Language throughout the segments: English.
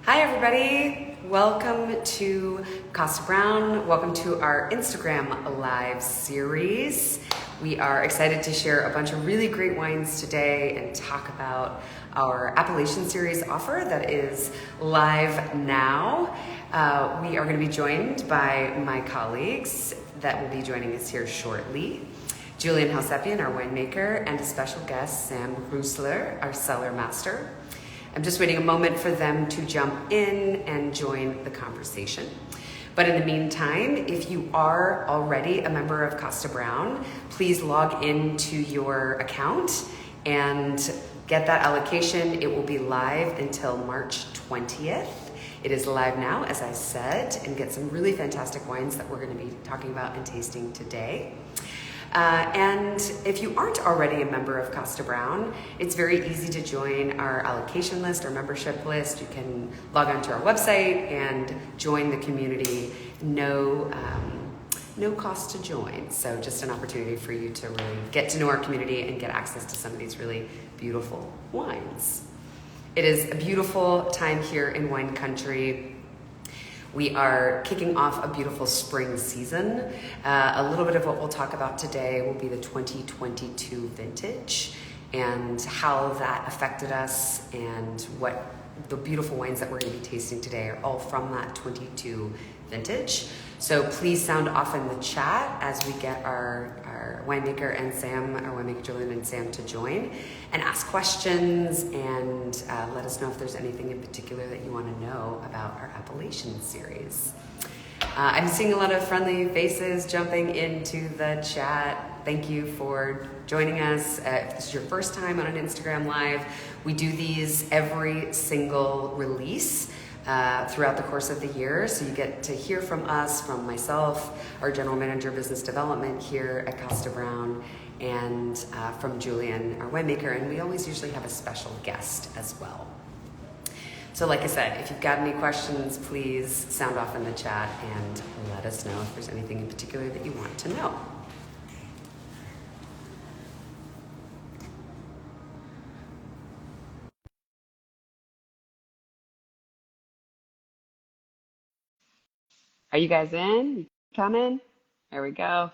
Hi everybody, welcome to Kosta Browne. Welcome to our Instagram Live series. We are excited to share a bunch of really great wines today and talk about our Appellation series offer that is live now. We are going to be joined by my colleagues that will be joining us here shortly. Julian Halsepian, our winemaker, and a special guest, Sam Grusler, our cellar master. I'm just waiting a moment for them to jump in and join the conversation. But in the meantime, if you are already a member of Kosta Browne, please log into your account and get that allocation. It will be live until March 20th. It is live now, as I said, and get some really fantastic wines that we're going to be talking about and tasting today. And if you aren't already a member of Kosta Browne, it's very easy to join our allocation list, our membership list. You can log onto our website and join the community. No cost to join. So just an opportunity for you to really get to know our community and get access to some of these really beautiful wines. It is a beautiful time here in wine country. We are kicking off a beautiful spring season. A little bit of what we'll talk about today will be the 2022 vintage and how that affected us, and what the beautiful wines that we're going to be tasting today are all from that 22 vintage. So please sound off in the chat as we get our winemaker and Sam, our winemaker Julian and Sam, to join and ask questions, and let us know if there's anything in particular that you want to know about our Appellation series. I'm seeing a lot of friendly faces jumping into the chat. Thank you for joining us. If this is your first time on an Instagram Live, we do these every single release throughout the course of the year. So you get to hear from us, from myself, our General Manager of Business Development here at Kosta Browne, and from Julian, our winemaker, and we always usually have a special guest as well. So like I said, if you've got any questions, please sound off in the chat and let us know if there's anything in particular that you want to know. Are you guys in? You coming? There we go.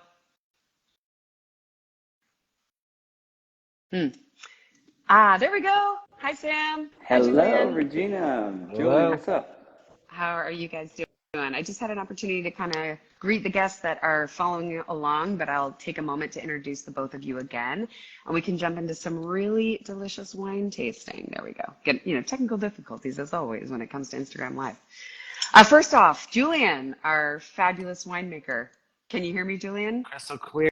There we go. Hi, Sam. Hi, Hello, Julian. Regina. Julian, Hello. what's up? How are you guys doing? I just had an opportunity to kind of greet the guests that are following along, but I'll take a moment to introduce the both of you again, and we can jump into some really delicious wine tasting. There we go. Get, technical difficulties as always when it comes to Instagram Live. First off, Julian, our fabulous winemaker. Can you hear me, Julian? Crystal clear.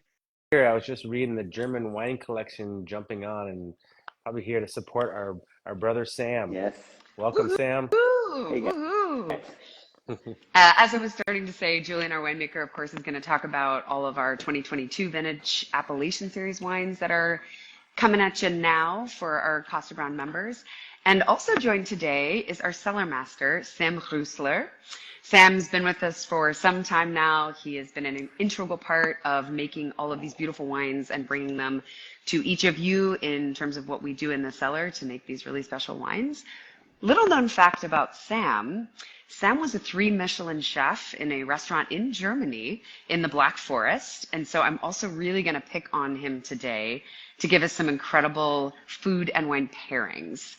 I was just reading the German wine collection jumping on, and probably here to support our brother Sam. Yes. Welcome, Sam. Hey, guys. Woohoo! As I was starting to say, Julian, our winemaker, of course, is going to talk about all of our 2022 vintage Appellation series wines that are coming at you now for our Kosta Browne members. And also joined today is our cellar master, Sam Grusler. Sam's been with us for some time now. He has been an integral part of making all of these beautiful wines and bringing them to each of you in terms of what we do in the cellar to make these really special wines. Little known fact about Sam. Sam was a 3 Michelin chef in a restaurant in Germany in the Black Forest. And so I'm also really going to pick on him today to give us some incredible food and wine pairings.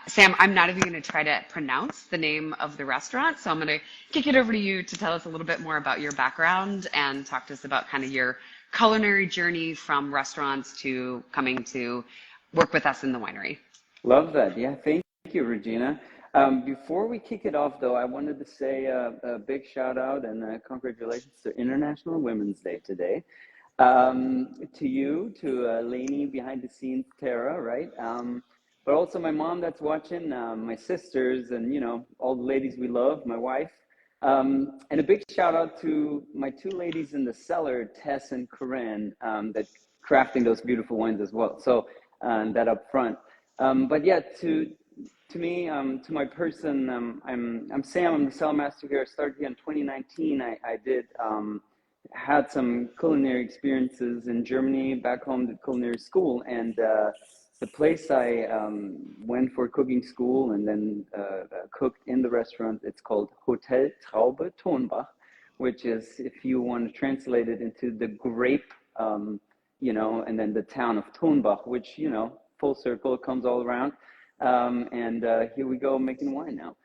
Sam, I'm not even going to try to pronounce the name of the restaurant, so I'm going to kick it over to you to tell us a little bit more about your background and talk to us about kind of your culinary journey from restaurants to coming to work with us in the winery. Love that. Yeah, thank you, Regina. Before we kick it off, though, I wanted to say a big shout out and congratulations to International Women's Day today. To you, to Lainey behind the scenes, Tara, right? But also my mom that's watching, my sisters, and all the ladies we love, my wife. And a big shout out to my 2 ladies in the cellar, Tess and Corinne, that crafting those beautiful wines as well. So that up front. But yeah, to me, to my person, I'm Sam. I'm the cellar master here. I started here in 2019. I did had some culinary experiences in Germany, back home, did culinary school, and the place I went for cooking school and then cooked in the restaurant, it's called Hotel Traube Tonbach, which is, if you want to translate it into the grape, and then the town of Tonbach, which, full circle, comes all around. And here we go making wine now.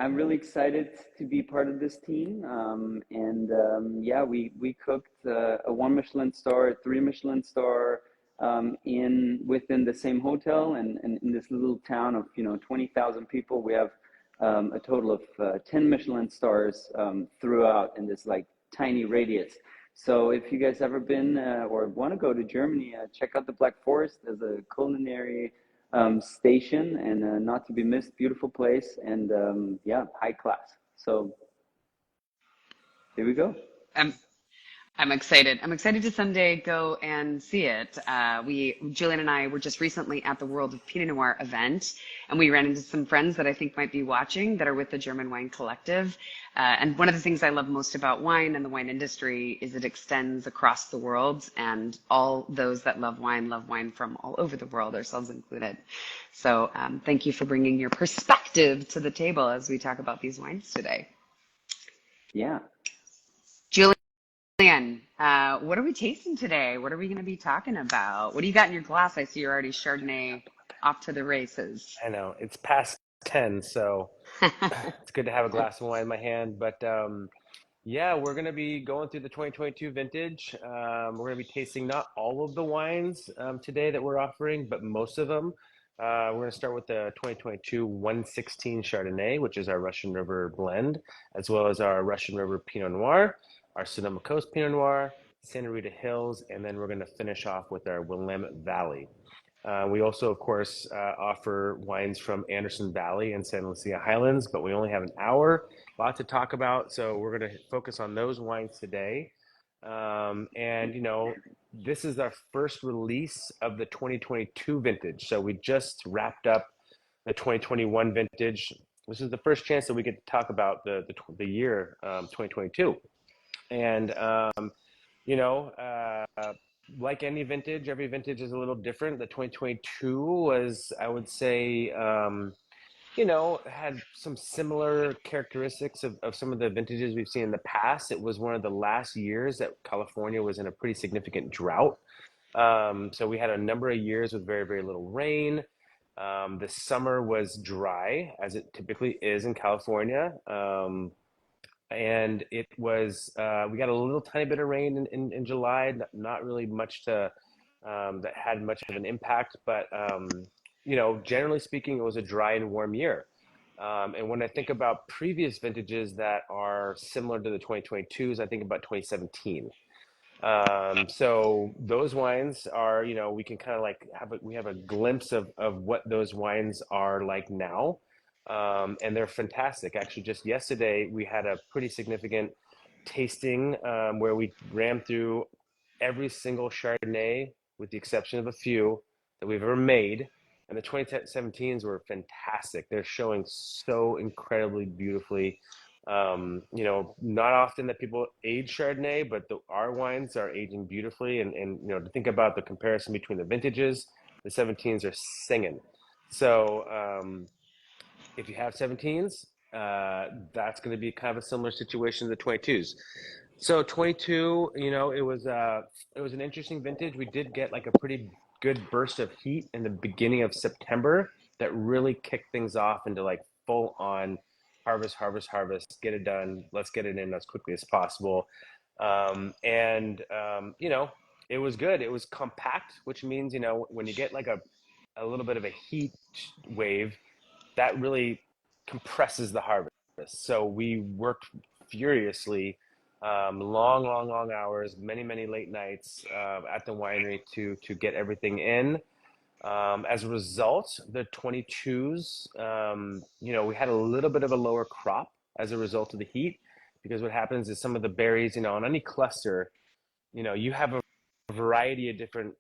I'm really excited to be part of this team. Yeah, we cooked a one Michelin star, three Michelin star, in within the same hotel, and in this little town of 20,000 people, we have a total of 10 Michelin stars throughout in this like tiny radius. So if you guys ever been or want to go to Germany, check out the Black Forest as a culinary station, and not to be missed, beautiful place, and yeah, high class. So here we go. Um, I'm excited. I'm excited to someday go and see it. Julian and I were just recently at the World of Pinot Noir event, and we ran into some friends that I think might be watching that are with the German Wine Collective. And one of the things I love most about wine and the wine industry is it extends across the world, and all those that love wine from all over the world, ourselves included. So thank you for bringing your perspective to the table as we talk about these wines today. Yeah. Julian, what are we tasting today? What are we going to be talking about? What do you got in your glass? I see you're already Chardonnay off to the races. I know it's past 10, so it's good to have a glass of wine in my hand. But yeah, we're going to be going through the 2022 vintage. We're going to be tasting not all of the wines today that we're offering, but most of them. We're going to start with the 2022 116 Chardonnay, which is our Russian River blend, as well as our Russian River Pinot Noir, our Sonoma Coast Pinot Noir, Santa Rita Hills, and then we're going to finish off with our Willamette Valley. We also, of course, offer wines from Anderson Valley and San Lucia Highlands, but we only have an hour, a lot to talk about, so we're going to focus on those wines today. This is our first release of the 2022 vintage, so we just wrapped up the 2021 vintage. This is the first chance that we get to talk about the year 2022. And you know, like any vintage, every vintage is a little different. The 2022 was, I would say, had some similar characteristics of some of the vintages we've seen in the past. It was one of the last years that California was in a pretty significant drought. So we had a number of years with very, very little rain. The summer was dry, as it typically is in California. And it was we got a little tiny bit of rain in July, not really much to that had much of an impact, but generally speaking, it was a dry and warm year. And when I think about previous vintages that are similar to the 2022s, I think about 2017. So those wines are, we can kind of like we have a glimpse of what those wines are like now. And they're fantastic. Actually, just yesterday, we had a pretty significant tasting where we ran through every single Chardonnay, with the exception of a few that we've ever made. And the 2017s were fantastic. They're showing so incredibly beautifully. Not often that people age Chardonnay, but our wines are aging beautifully. And to think about the comparison between the vintages, the 17s are singing. So, if you have 17s, that's going to be kind of a similar situation to the 22s. So 22, it was an interesting vintage. We did get like a pretty good burst of heat in the beginning of September that really kicked things off into like full on harvest, harvest, harvest. Get it done. Let's get it in as quickly as possible. It was good. It was compact, which means when you get like a little bit of a heat wave, that really compresses the harvest. So we worked furiously, long hours, many late nights at the winery to get everything in. As a result, the 22s, we had a little bit of a lower crop as a result of the heat, because what happens is some of the berries, on any cluster, you have a variety of different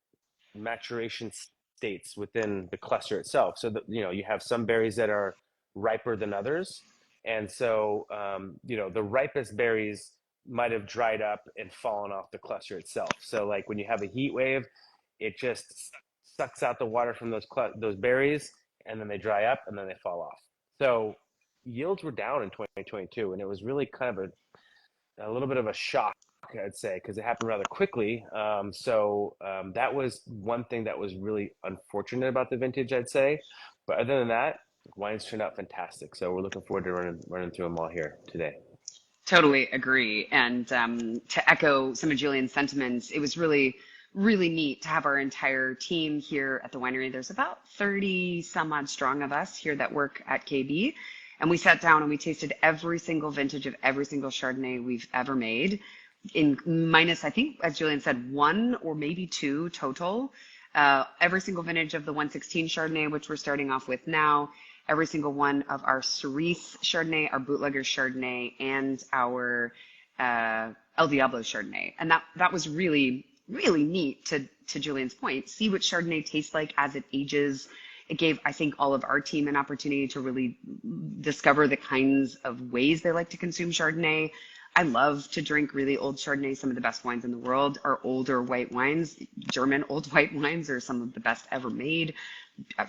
maturation states within the cluster itself. So that you have some berries that are riper than others, and so the ripest berries might have dried up and fallen off the cluster itself. So like when you have a heat wave, it just sucks out the water from those berries, and then they dry up and then they fall off. So yields were down in 2022, and it was really kind of a little bit of a shock, I'd say, because it happened rather quickly. That was one thing that was really unfortunate about the vintage, I'd say. But other than that, wines turned out fantastic. So we're looking forward to running through them all here today. Totally agree. And to echo some of Julian's sentiments, it was really, really neat to have our entire team here at the winery. There's about 30 some odd strong of us here that work at KB. And we sat down and we tasted every single vintage of every single Chardonnay we've ever made, in minus, I think, as Julian said, one or maybe two total. Every single vintage of the 116 Chardonnay, which we're starting off with now, every single one of our Cerise Chardonnay, our Bootlegger Chardonnay, and our El Diablo Chardonnay. And that was really, really neat to Julian's point. See what Chardonnay tastes like as it ages. It gave, I think, all of our team an opportunity to really discover the kinds of ways they like to consume Chardonnay. I love to drink really old Chardonnay. Some of the best wines in the world are older white wines. German old white wines are some of the best ever made.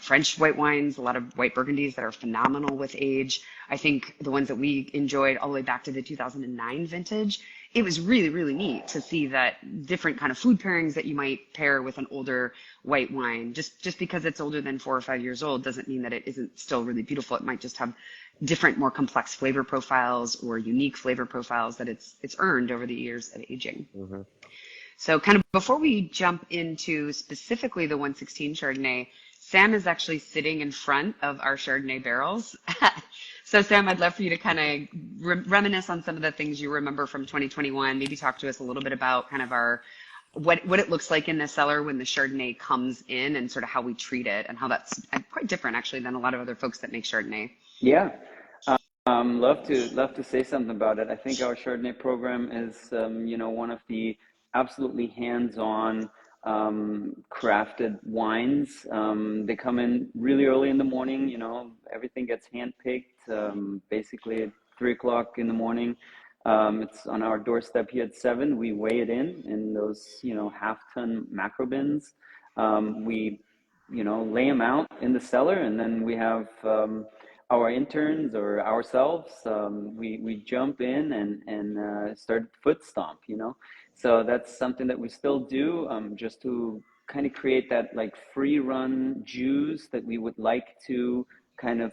French white wines, a lot of white Burgundies that are phenomenal with age. I think the ones that we enjoyed all the way back to the 2009 vintage, it was really, really neat to see that different kind of food pairings that you might pair with an older white wine. Just because it's older than 4 or 5 years old doesn't mean that it isn't still really beautiful. It might just have different, more complex flavor profiles or unique flavor profiles that it's earned over the years of aging. Mm-hmm. So kind of before we jump into specifically the 116 Chardonnay, Sam is actually sitting in front of our Chardonnay barrels. So Sam, I'd love for you to kind of reminisce on some of the things you remember from 2021. Maybe talk to us a little bit about kind of what it looks like in the cellar when the Chardonnay comes in, and sort of how we treat it, and how that's quite different actually than a lot of other folks that make Chardonnay. Yeah. Love to say something about it. I think our Chardonnay program is, one of the absolutely hands-on crafted wines. They come in really early in the morning. Everything gets hand-picked, basically at 3 o'clock in the morning. It's on our doorstep here at 7. We weigh it in those, half-ton macro bins. We, lay them out in the cellar, and then we have our interns or ourselves, we jump in and start foot stomp, So that's something that we still do, just to kind of create that like free run juice that we would like to kind of,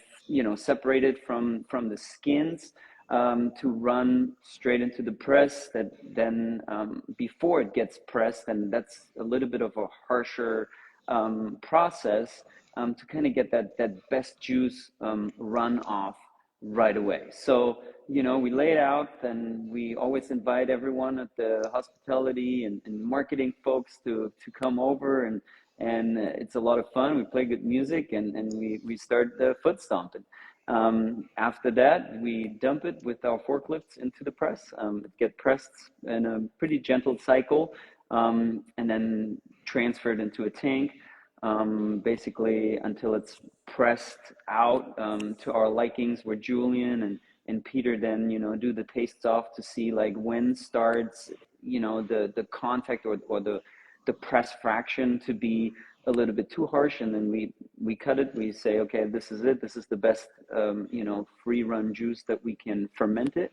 separate it from the skins, to run straight into the press. That then, before it gets pressed, and that's a little bit of a harsher process, to kind of get that best juice run off right away. So, we lay it out, and we always invite everyone at the hospitality and marketing folks to come over, and it's a lot of fun. We play good music, and we start the foot stomping. After that, we dump it with our forklifts into the press. It gets pressed in a pretty gentle cycle, and then transferred into a tank, basically until it's pressed out to our likings, where Julian and Peter then, do the tastes off to see like when starts, the contact or the press fraction to be a little bit too harsh, and then we cut it. We say, okay, this is it. This is the best, free run juice that we can ferment it.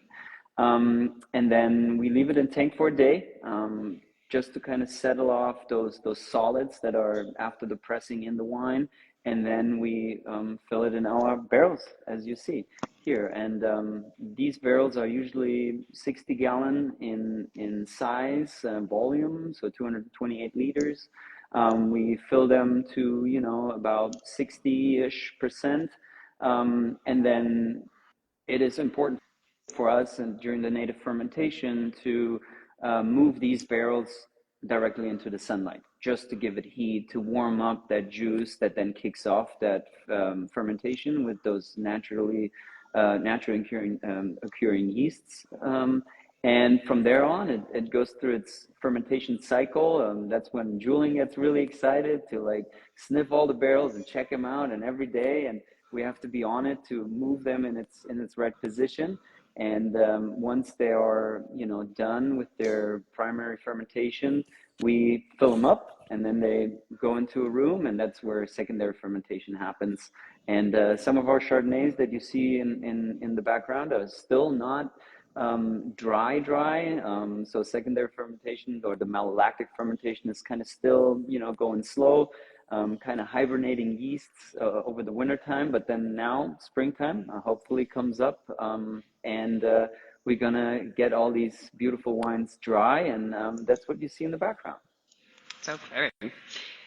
And then we leave it in tank for a day, just to kind of settle off those solids that are after the pressing in the wine. And then we fill it in our barrels, as you see here. And these barrels are usually 60 gallon in size, volume, so 228 liters. We fill them to, about 60-ish%. And then it is important for us, and during the native fermentation, to move these barrels directly into the sunlight, just to give it heat, to warm up that juice that then kicks off that fermentation with those naturally occurring yeasts. And from there on, it goes through its fermentation cycle. That's when Julian gets really excited to like sniff all the barrels and check them out, and every day, and we have to be on it to move them in its right position. And once they are, done with their primary fermentation, we fill them up, and then they go into a room, and that's where secondary fermentation happens. And some of our Chardonnays that you see in the background are still not dry. So secondary fermentation or the malolactic fermentation is kind of still, going slow, kind of hibernating yeasts over the winter time. But then now springtime hopefully comes up, and we're gonna get all these beautiful wines dry, and that's what you see in the background. So exciting.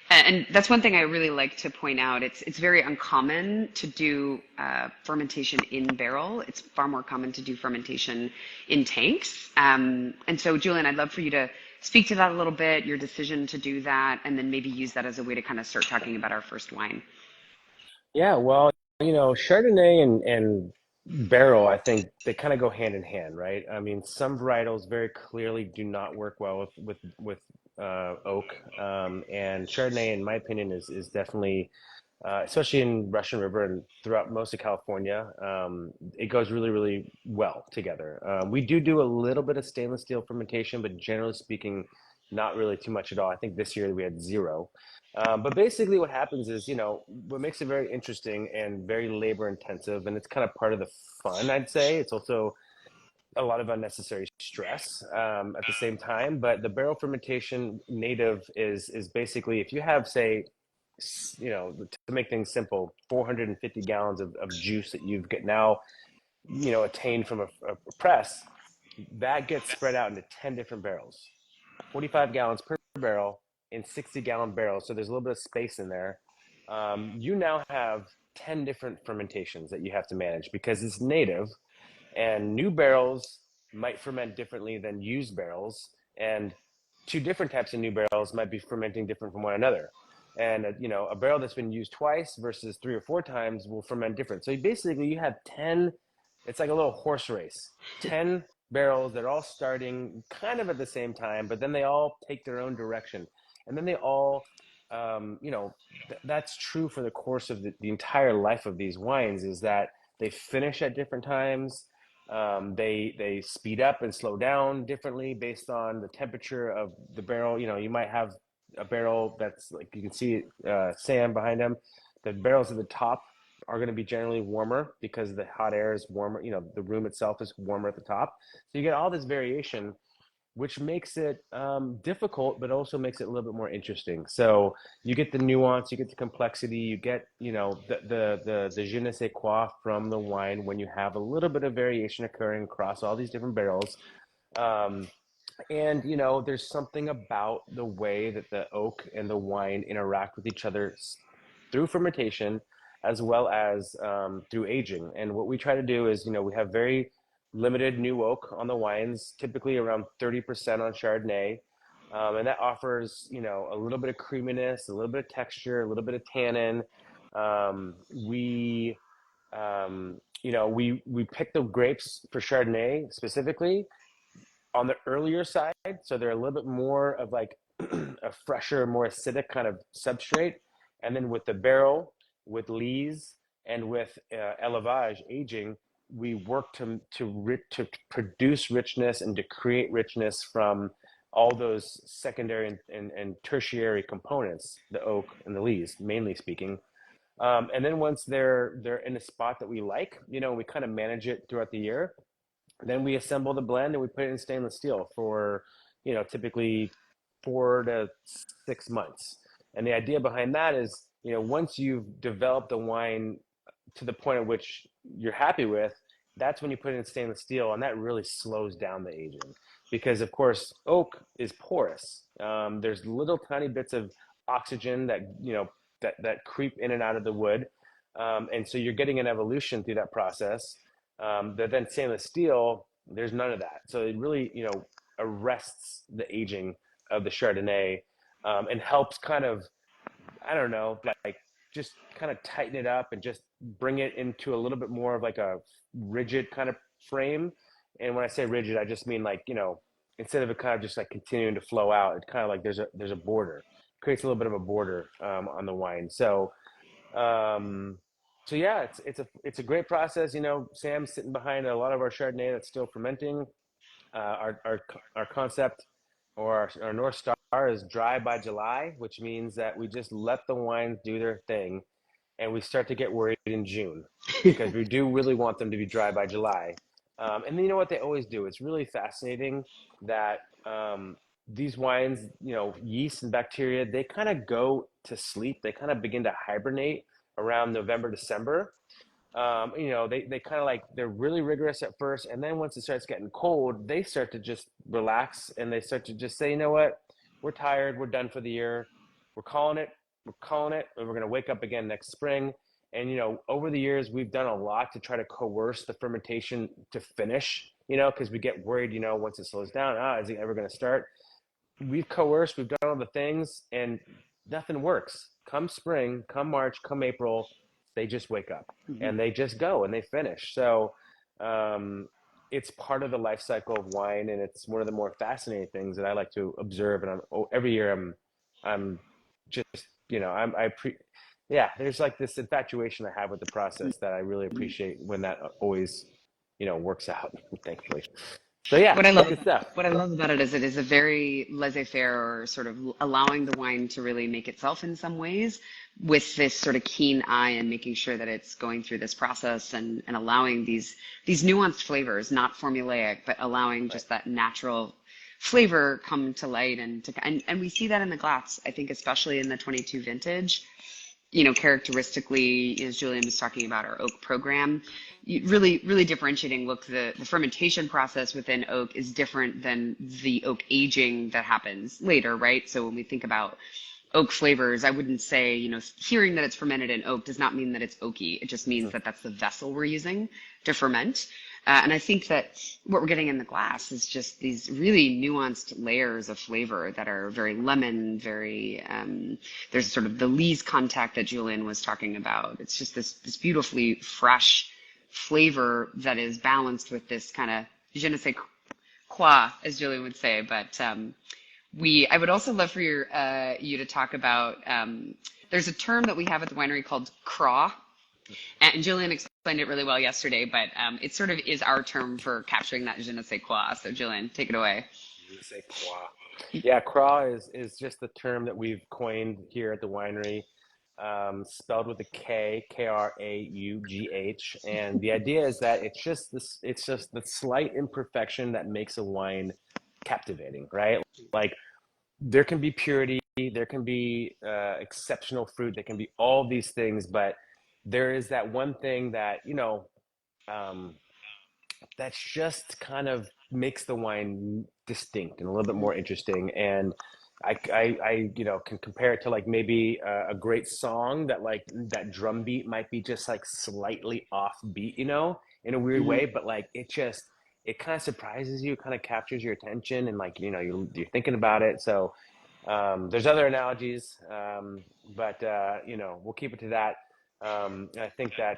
And that's one thing I really like to point out. It's very uncommon to do fermentation in barrel. It's far more common to do fermentation in tanks. And so, Julian, I'd love for you to speak to that a little bit, your decision to do that, and then maybe use that as a way to kind of start talking about our first wine. Yeah, well, Chardonnay and barrel, I think they kind of go hand in hand, right? I mean, some varietals very clearly do not work well with oak, and Chardonnay, in my opinion, is definitely, especially in Russian River and throughout most of California, it goes really, really well together. We do a little bit of stainless steel fermentation, but generally speaking, not really too much at all. I think this year we had zero. But basically, what happens is, what makes it very interesting and very labor intensive, and it's kind of part of the fun, I'd say. It's also a lot of unnecessary stress at the same time. But the barrel fermentation native is basically, if you have, say, to make things simple, 450 gallons of juice that you've got now, attained from a press, that gets spread out into 10 different barrels, 45 gallons per barrel in 60-gallon barrels. So there's a little bit of space in there. You now have 10 different fermentations that you have to manage because it's native, and new barrels might ferment differently than used barrels, and two different types of new barrels might be fermenting different from one another. And a barrel that's been used twice versus 3 or 4 times will ferment different. So basically, you have 10. It's like a little horse race. 10 barrels that are all starting kind of at the same time, but then they all take their own direction, and then they all, that's true for the course of the entire life of these wines. Is that they finish at different times. They speed up and slow down differently based on the temperature of the barrel. You might have a barrel that's like, you can see Sam behind him. The barrels at the top are going to be generally warmer because the hot air is warmer. The room itself is warmer at the top. So you get all this variation, which makes it difficult, but also makes it a little bit more interesting. So you get the nuance, you get the complexity, you get the je ne sais quoi from the wine when you have a little bit of variation occurring across all these different barrels. Um, and there's something about the way that the oak and the wine interact with each other through fermentation, as well as through aging. And what we try to do is, we have very limited new oak on the wines, typically around 30% on Chardonnay. And that offers, a little bit of creaminess, a little bit of texture, a little bit of tannin. We pick the grapes for Chardonnay specifically on the earlier side, so they're a little bit more of like a fresher, more acidic kind of substrate. And then with the barrel, with lees, and with élevage aging, we work to produce richness and to create richness from all those secondary and tertiary components, the oak and the lees, mainly speaking. And then once they're in a spot that we like, we kind of manage it throughout the year. Then we assemble the blend and we put it in stainless steel for, typically 4 to 6 months. And the idea behind that is, once you've developed the wine to the point at which you're happy with, that's when you put it in stainless steel, and that really slows down the aging. Because of course, oak is porous. There's little tiny bits of oxygen that that creep in and out of the wood, and so you're getting an evolution through that process. But then stainless steel, there's none of that. So it really, arrests the aging of the Chardonnay, and helps kind of, I don't know, like just kind of tighten it up and just bring it into a little bit more of like a rigid kind of frame. And when I say rigid, I just mean like, instead of it kind of just like continuing to flow out, it's kind of like there's a border, creates a little bit of a border on the wine. So, um, so yeah, it's a great process. Sam's sitting behind a lot of our Chardonnay that's still fermenting. Our concept or our North Star is dry by July, which means that we just let the wines do their thing, and we start to get worried in June because we do really want them to be dry by July. And then you know what they always do? It's really fascinating that these wines, yeast and bacteria, they kind of go to sleep. They kind of begin to hibernate around November, December. They kind of like they're really rigorous at first, and then once it starts getting cold, they start to just relax and they start to just say, you know what, we're tired, we're done for the year, we're calling it, and we're going to wake up again next spring. And over the years, we've done a lot to try to coerce the fermentation to finish. Because we get worried, once it slows down, is it ever going to start? We've coerced, we've done all the things, and nothing works. Come spring, come March, come April, they just wake up Mm-hmm. and they just go and they finish. So it's part of the life cycle of wine, and it's one of the more fascinating things that I like to observe. And every year I'm just, yeah, there's like this infatuation I have with the process that I really appreciate when that always, works out, thankfully. So yeah, What I love good stuff. what I love about it is it is a very laissez-faire, or sort of allowing the wine to really make itself in some ways, with this sort of keen eye and making sure that it's going through this process, and allowing these nuanced flavors, not formulaic, but allowing Right. just that natural flavor come to light, and we see that in the glass. I think especially in the 22 vintage, characteristically, as Julian was talking about our oak program, really, really differentiating. Look, the fermentation process within oak is different than the oak aging that happens later, right? So when we think about oak flavors, I wouldn't say, hearing that it's fermented in oak does not mean that it's oaky. It just means that that's the vessel we're using to ferment. And I think that what we're getting in the glass is just these really nuanced layers of flavor that are very lemon, very, there's sort of the lees contact that Julian was talking about. It's just this beautifully fresh flavor that is balanced with this kind of je ne sais quoi, as Julian would say. But I would also love for you to talk about, there's a term that we have at the winery called craw. And Julian explained it really well yesterday, but it sort of is our term for capturing that je ne sais quoi. So Julian, take it away. Je ne sais quoi. Yeah, craw is just the term that we've coined here at the winery, spelled with a K, Kraugh, and the idea is that it's just the slight imperfection that makes a wine captivating, right? Like there can be purity, there can be exceptional fruit, there can be all these things, but there is that one thing that um, that's just kind of makes the wine distinct and a little bit more interesting. And I can compare it to like maybe a great song that like that drum beat might be just like slightly off beat, in a weird Mm-hmm. way, but like it kind of surprises you, kind of captures your attention, and like you're thinking about it. So there's other analogies, but we'll keep it to that. I think that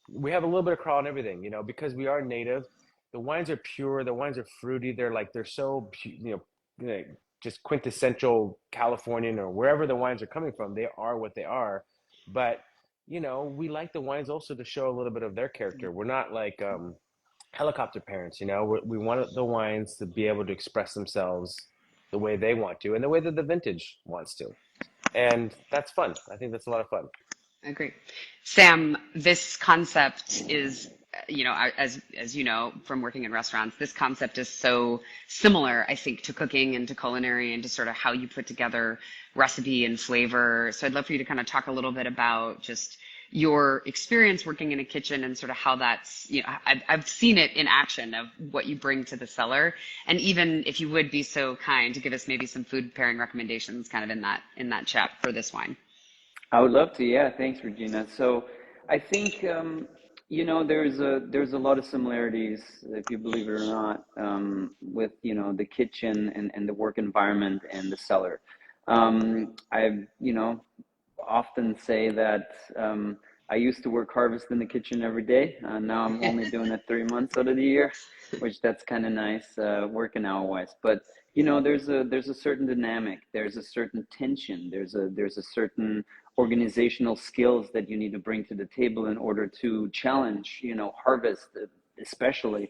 we have a little bit of crawl and everything, because we are native. The wines are pure. The wines are fruity. They're so just quintessential Californian or wherever the wines are coming from. They are what they are, but we like the wines also to show a little bit of their character. We're not like helicopter parents, we want the wines to be able to express themselves the way they want to and the way that the vintage wants to. And that's fun. I think that's a lot of fun. I agree. Sam, this concept is, as you know from working in restaurants, this concept is so similar, I think, to cooking and to culinary and to sort of how you put together recipe and flavor. So I'd love for you to kind of talk a little bit about just your experience working in a kitchen and sort of how that's, I've seen it in action of what you bring to the cellar. And even if you would be so kind to give us maybe some food pairing recommendations kind of in that chat for this wine. I would love to. Yeah, thanks, Regina. So I think there's a lot of similarities, if you believe it or not, with the kitchen and the work environment and the cellar. I often say that I used to work harvest in the kitchen every day. Now I'm only doing it 3 months out of the year, which that's kind of nice, working hour wise. But there's a certain dynamic, there's a certain tension, there's a certain organizational skills that you need to bring to the table in order to challenge, harvest especially,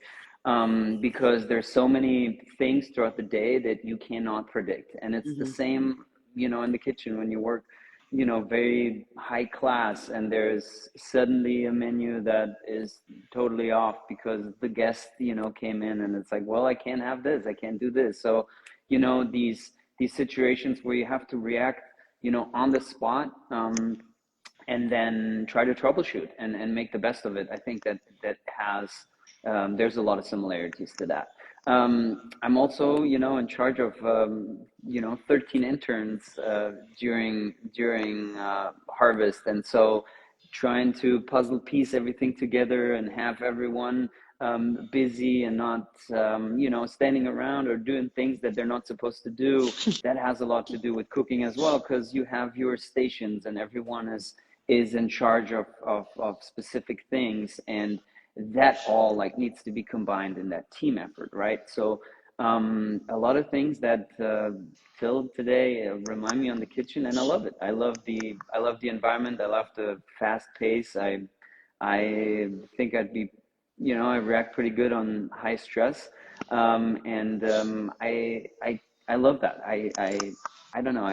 because there's so many things throughout the day that you cannot predict. And it's the Hmm. same, in the kitchen when you work, very high class, and there's suddenly a menu that is totally off because the guest, came in, and it's like, well, I can't have this, I can't do this. So, these situations where you have to react, on the spot, and then try to troubleshoot and make the best of it. I think that has there's a lot of similarities to that. I'm also, in charge of 13 interns during harvest, and so trying to puzzle piece everything together and have everyone busy and not standing around or doing things that they're not supposed to do. That has a lot to do with cooking as well, because you have your stations and everyone is in charge of specific things, and that all like needs to be combined in that team effort, right? So a lot of things that Phil today remind me on the kitchen, and I love it. I love the environment. I love the fast pace. I think I'd be, I react pretty good on high stress, and I love that. I don't know.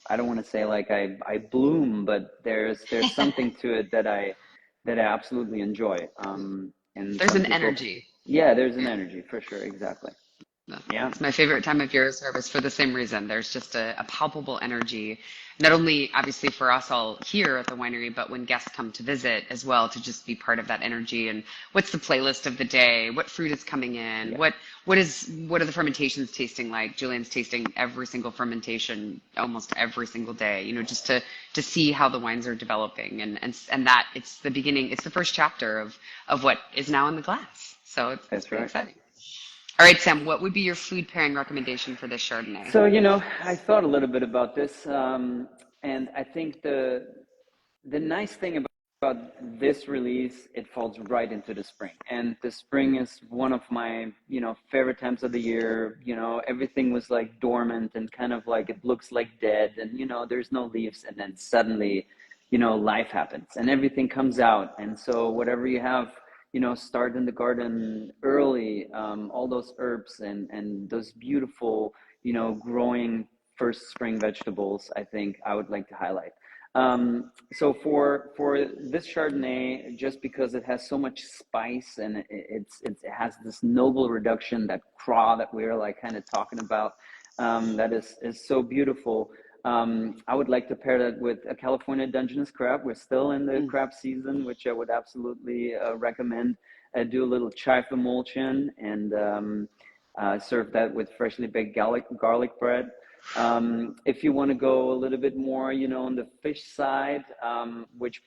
I don't want to say like I bloom, but there's something to it that I absolutely enjoy. And There's some an people, energy. yeah, there's an Yeah. energy for sure, exactly. Yeah, It's my favorite time of year is harvest for the same reason. There's just a palpable energy, not only obviously for us all here at the winery, but when guests come to visit as well, to just be part of that energy. And what's the playlist of the day? What fruit is coming in? yeah, What are the fermentations tasting like? Julian's tasting every single fermentation almost every single day, just to see how the wines are developing, and that it's the beginning, it's the first chapter of what is now in the glass. So it's that's pretty right. exciting. All right, Sam, what would be your food pairing recommendation for this Chardonnay? So, I thought a little bit about this, and I think the nice thing about this release, it falls right into the spring, and the spring is one of my favorite times of the year. Everything was like dormant and kind of like it looks like dead, and there's no leaves, and then suddenly life happens and everything comes out. And so whatever you have, start in the garden early, all those herbs and those beautiful growing first spring vegetables, I think I would like to highlight. So for this Chardonnay, just because it has so much spice and it has this noble reduction, that craw that we are like kind of talking about, that is so beautiful. I would like to pair that with a California Dungeness crab. We're still in the Mm. crab season, which I would absolutely recommend. Do a little chive emulsion and serve that with freshly baked garlic bread. If you want to go a little bit more, on the fish side, which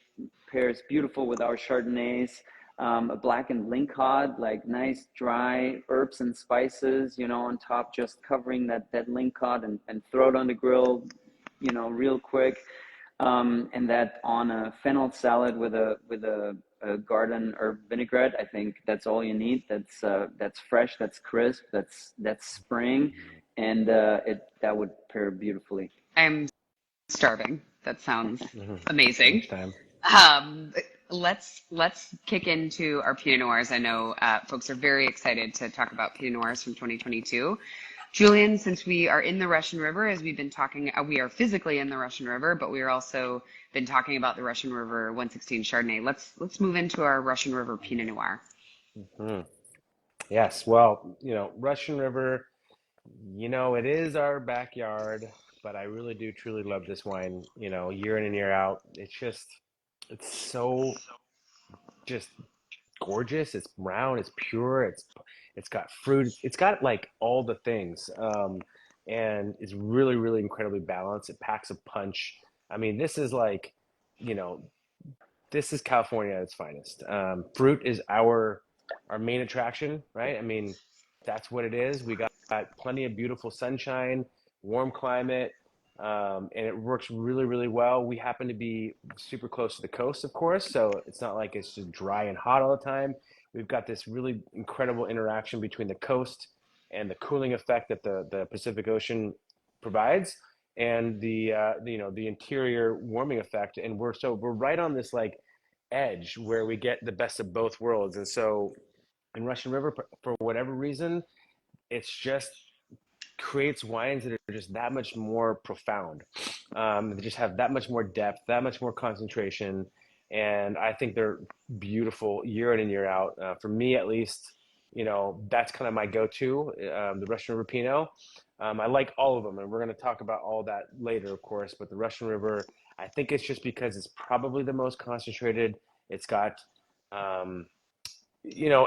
pairs beautiful with our Chardonnays, a blackened lingcod, like nice dry herbs and spices, on top, just covering that lingcod and throw it on the grill, real quick. And that on a fennel salad with a garden herb vinaigrette. I think that's all you need. That's fresh, that's crisp, that's spring, and that would pair beautifully. I'm starving. That sounds Hmm. amazing. Lunchtime. Um, let's kick into our Pinot Noirs. I know folks are very excited to talk about Pinot Noirs from 2022. Julian, since we are in the Russian River, as we've been talking, we are physically in the Russian River, but we are also been talking about the Russian River 116 Chardonnay. Let's move into our Russian River Pinot Noir. Hmm. Yes. Well, Russian River, it is our backyard, but I really do truly love this wine, year in and year out. It's so just gorgeous. It's brown, it's pure, it's got fruit, it's got like all the things. And it's really, really incredibly balanced. It packs a punch. I mean, this is like, you know, this is California at its finest. Fruit is our main attraction, right? I mean, that's what it is. We got plenty of beautiful sunshine, warm climate, and it works really, really well. We happen to be super close to the coast, of course, so it's not like it's just dry and hot all the time. We've got this really incredible interaction between the coast and the cooling effect that the Pacific Ocean provides. and the interior warming effect, and we're right on this like edge where we get the best of both worlds. And so in Russian River, for whatever reason, it's just creates wines that are just that much more profound. They just have that much more depth, that much more concentration, and I think they're beautiful year in and year out. For me, at least, that's kind of my go-to, the Russian River Pinot. I like all of them, and we're going to talk about all that later, of course. But the Russian River, I think it's just because it's probably the most concentrated. It's got um,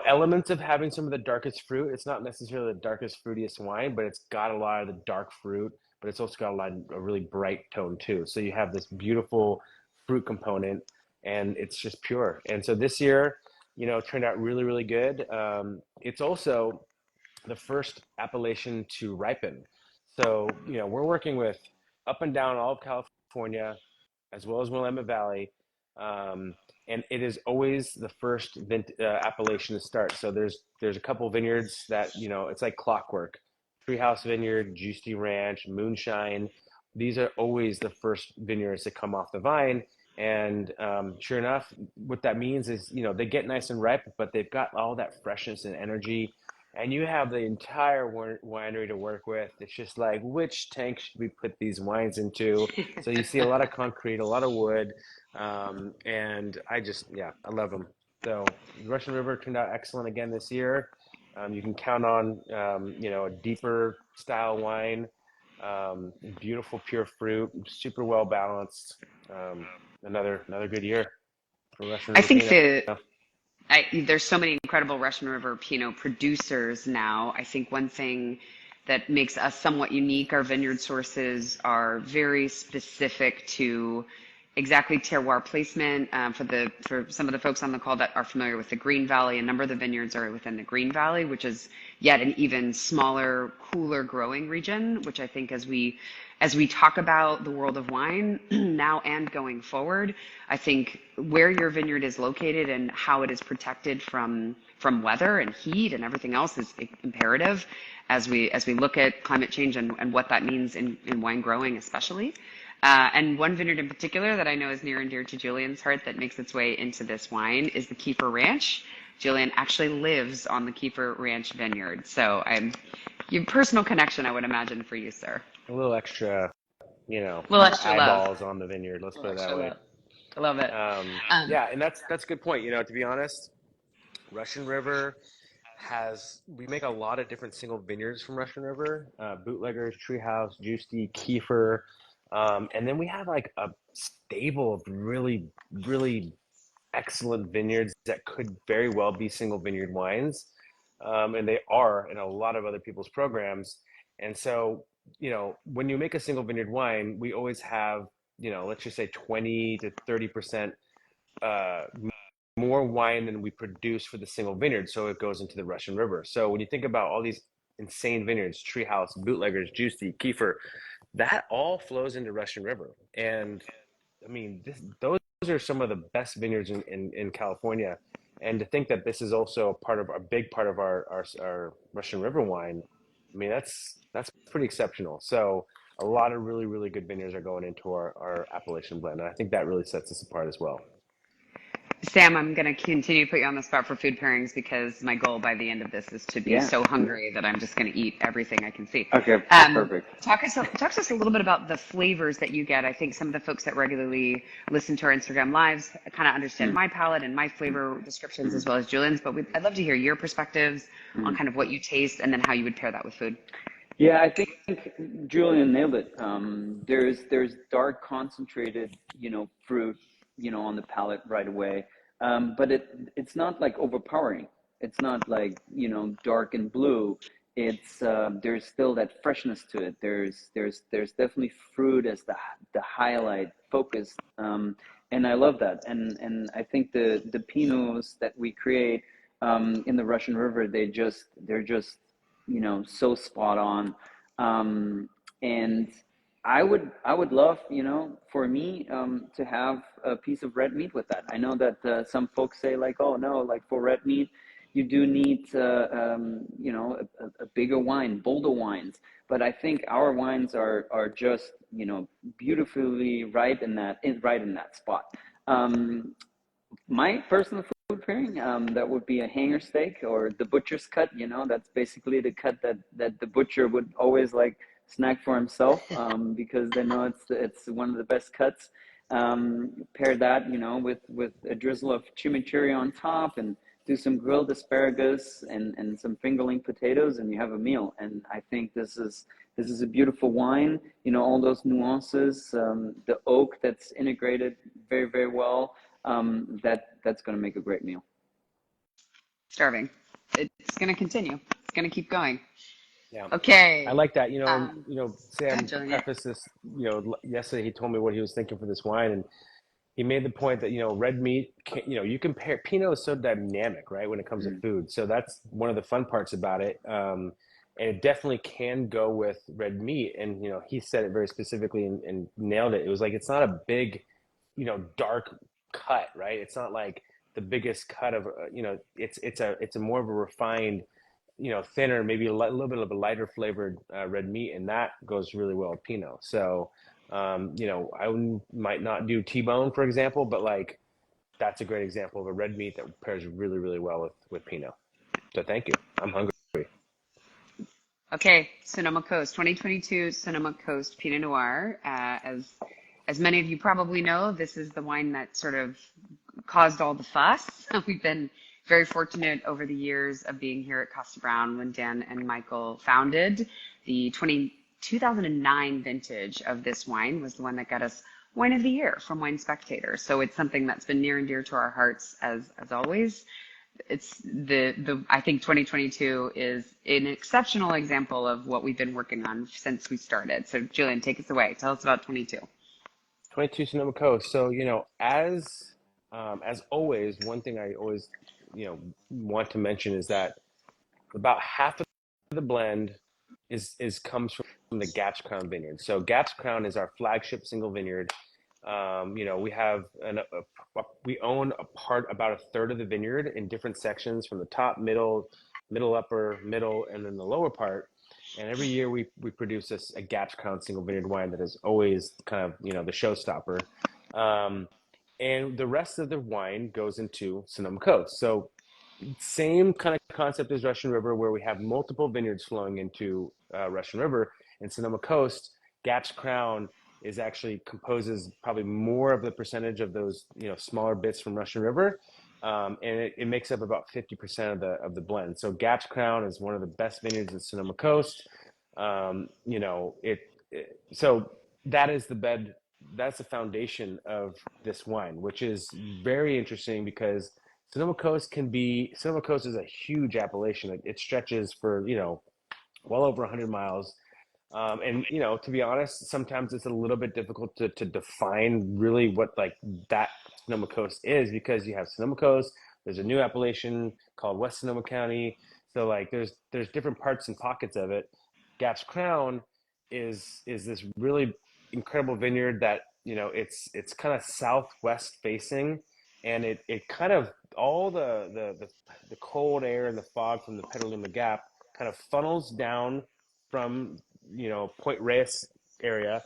elements of having some of the darkest fruit. It's not necessarily the darkest, fruitiest wine, but it's got a lot of the dark fruit, but it's also got a really bright tone too. So you have this beautiful fruit component, and it's just pure. And so this year, turned out really, really good. It's also the first appellation to ripen. So, we're working with up and down all of California, as well as Willamette Valley. Um, and it is always the first appellation to start. So there's a couple vineyards that, it's like clockwork. Treehouse Vineyard, Juicy Ranch, Moonshine. These are always the first vineyards to come off the vine. And sure enough, what that means is, they get nice and ripe, but they've got all that freshness and energy, and you have the entire winery to work with. It's just like, which tank should we put these wines into? So you see a lot of concrete, a lot of wood, and yeah, I love them. So Russian River turned out excellent again this year. You can count on, a deeper style wine, beautiful pure fruit, super well balanced. Um, another good year for Russian I River think Pinot. there's so many incredible Russian River Pinot producers now. I think one thing that makes us somewhat unique, our vineyard sources are very specific to exactly terroir placement. For some of the folks on the call that are familiar with the Green Valley, a number of the vineyards are within the Green Valley, which is yet an even smaller, cooler growing region, which I think as we talk about the world of wine now and going forward, I think where your vineyard is located and how it is protected from weather and heat and everything else is imperative as we look at climate change and what that means in wine growing especially. And one vineyard in particular that I know is near and dear to Julian's heart that makes its way into this wine is the Kiefer Ranch. Julian actually lives on the Kiefer Ranch vineyard. So your personal connection, I would imagine, for you, sir. A little extra, A little extra love. eyeballs on the vineyard. Let's put it that way. I love it. Yeah, and that's a good point. To be honest, Russian River we make a lot of different single vineyards from Russian River, Bootleggers, Treehouse, Juicy, Kiefer, and then we have like a stable of really, really excellent vineyards that could very well be single vineyard wines, and they are in a lot of other people's programs. And so, when you make a single vineyard wine, we always have, let's just say 20 to 30% uh, more wine than we produce for the single vineyard. So it goes into the Russian River. So when you think about all these insane vineyards, Treehouse, Bootleggers, Juicy, Kiefer, that all flows into Russian River. And I mean, those are some of the best vineyards in California. And to think that this is also a big part of our Russian River wine, I mean, that's pretty exceptional. So a lot of really, really good vineyards are going into our Appellation blend. And I think that really sets us apart as well. Sam, I'm going to continue to put you on the spot for food pairings because my goal by the end of this is to be so hungry that I'm just going to eat everything I can see. Okay, perfect. Talk to us a little bit about the flavors that you get. I think some of the folks that regularly listen to our Instagram lives kind of understand my palate and my flavor descriptions as well as Julian's, but I'd love to hear your perspectives on kind of what you taste and then how you would pair that with food. Yeah, I think Julian nailed it. There's dark concentrated, fruit, on the palate right away. But it's not like overpowering. It's not like, dark and blue. It's there's still that freshness to it. There's definitely fruit as the highlight focus. And I love that. And I think the Pinots that we create in the Russian River, they're just so spot on. And I would love, for me, to have a piece of red meat with that. I know that some folks say like, oh no, like for red meat, you do need, a bigger wine, bolder wines. But I think our wines are just, beautifully right in that spot. Um, my personal food pairing, that would be a hanger steak or the butcher's cut. That's basically the cut that the butcher would always like snack for himself, because they know it's one of the best cuts. Pair that, with a drizzle of chimichurri on top, and do some grilled asparagus and some fingerling potatoes, and you have a meal. And I think this is a beautiful wine. All those nuances, the oak that's integrated very, very well. That's going to make a great meal. Starving. It's going to continue. It's going to keep going. Yeah, I Okay. like that. And Go ahead, Sam Julian. Yeah. prefaced this. Yesterday he told me what he was thinking for this wine, and he made the point that red meat. You compare Pinot is so dynamic, right, when it comes to Mm. food. So that's one of the fun parts about it. And it definitely can go with red meat. And he said it very specifically and nailed it. It was like it's not a big, dark cut, right? It's not like the biggest cut of it's a more of a refined, thinner, maybe little bit of a lighter flavored red meat, and that goes really well with Pinot. So, I might not do T-bone, for example, but like that's a great example of a red meat that pairs really, really well with Pinot. So thank you. I'm hungry. Okay, Sonoma Coast, 2022 Sonoma Coast Pinot Noir. As many of you probably know, this is the wine that sort of caused all the fuss. We've been very fortunate over the years of being here at Kosta Browne when Dan and Michael founded. The 2009 vintage of this wine was the one that got us Wine of the Year from Wine Spectator. So it's something that's been near and dear to our hearts as always. It's I think 2022 is an exceptional example of what we've been working on since we started. So Julian, take us away. Tell us about 22. 22 Sonoma Coast. So, as always, one thing I always, want to mention is that about half of the blend is comes from the Gaps Crown Vineyard. So Gaps Crown is our flagship single vineyard. We have we own about a third of the vineyard in different sections, from the top, middle, upper, middle, and then the lower part. And every year we produce a Gaps Crown single vineyard wine that is always kind of the showstopper. And the rest of the wine goes into Sonoma Coast. So same kind of concept as Russian River, where we have multiple vineyards flowing into Russian River. And Sonoma Coast, Gaps Crown actually composes probably more of the percentage of those smaller bits from Russian River, and it makes up about 50% of the blend. So Gaps Crown is one of the best vineyards in Sonoma Coast. So that is the bed. That's the foundation of this wine, which is very interesting because Sonoma Coast is a huge appellation. It stretches for well over 100 miles. And to be honest, sometimes it's a little bit difficult to define really what like that Sonoma Coast is, because you have Sonoma Coast, there's a new appellation called West Sonoma County. So like there's different parts and pockets of it. Gaps Crown is this really incredible vineyard that it's kind of southwest facing, and it kind of all the cold air and the fog from the Petaluma Gap kind of funnels down from Point Reyes area,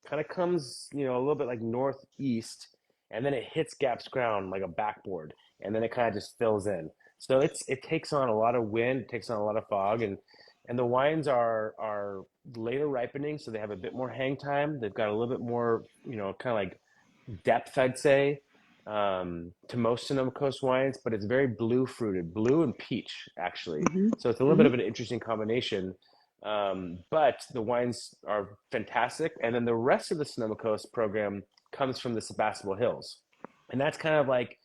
kind of comes a little bit like northeast, and then it hits Gaps Ground like a backboard, and then it kind of just fills in. So it takes on a lot of wind, it takes on a lot of fog, and the wines are later ripening, so they have a bit more hang time. They've got a little bit more kind of like depth, I'd say, to most Sonoma Coast wines, but it's very blue fruited, blue and peach actually. Mm-hmm. So it's a little bit Mm-hmm. of an interesting combination. But the wines are fantastic. And then the rest of the Sonoma Coast program comes from the Sebastopol Hills. And that's kind of like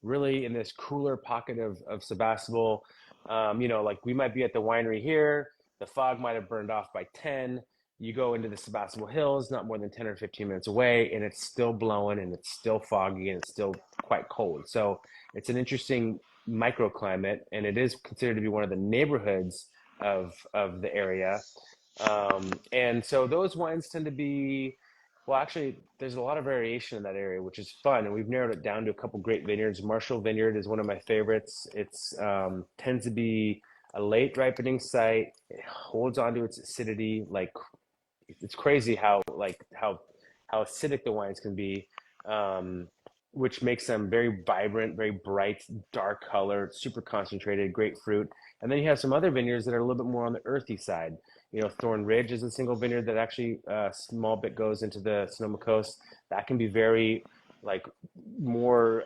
really in this cooler pocket of Sebastopol. Like we might be at the winery here, the fog might have burned off by 10. You go into the Sebastopol Hills, not more than 10 or 15 minutes away, and it's still blowing and it's still foggy and it's still quite cold. So it's an interesting microclimate, and it is considered to be one of the neighborhoods of the area. And so those wines tend to be, Well, actually, there's a lot of variation in that area, which is fun, and we've narrowed it down to a couple great vineyards. Marshall Vineyard is one of my favorites. It's tends to be a late ripening site. It holds on to its acidity. Like it's crazy how acidic the wines can be, um, which makes them very vibrant, very bright, dark color, super concentrated, great fruit. And then you have some other vineyards that are a little bit more on the earthy side. You know, Thorn Ridge is a single vineyard that actually a small bit goes into the Sonoma Coast. That can be very like more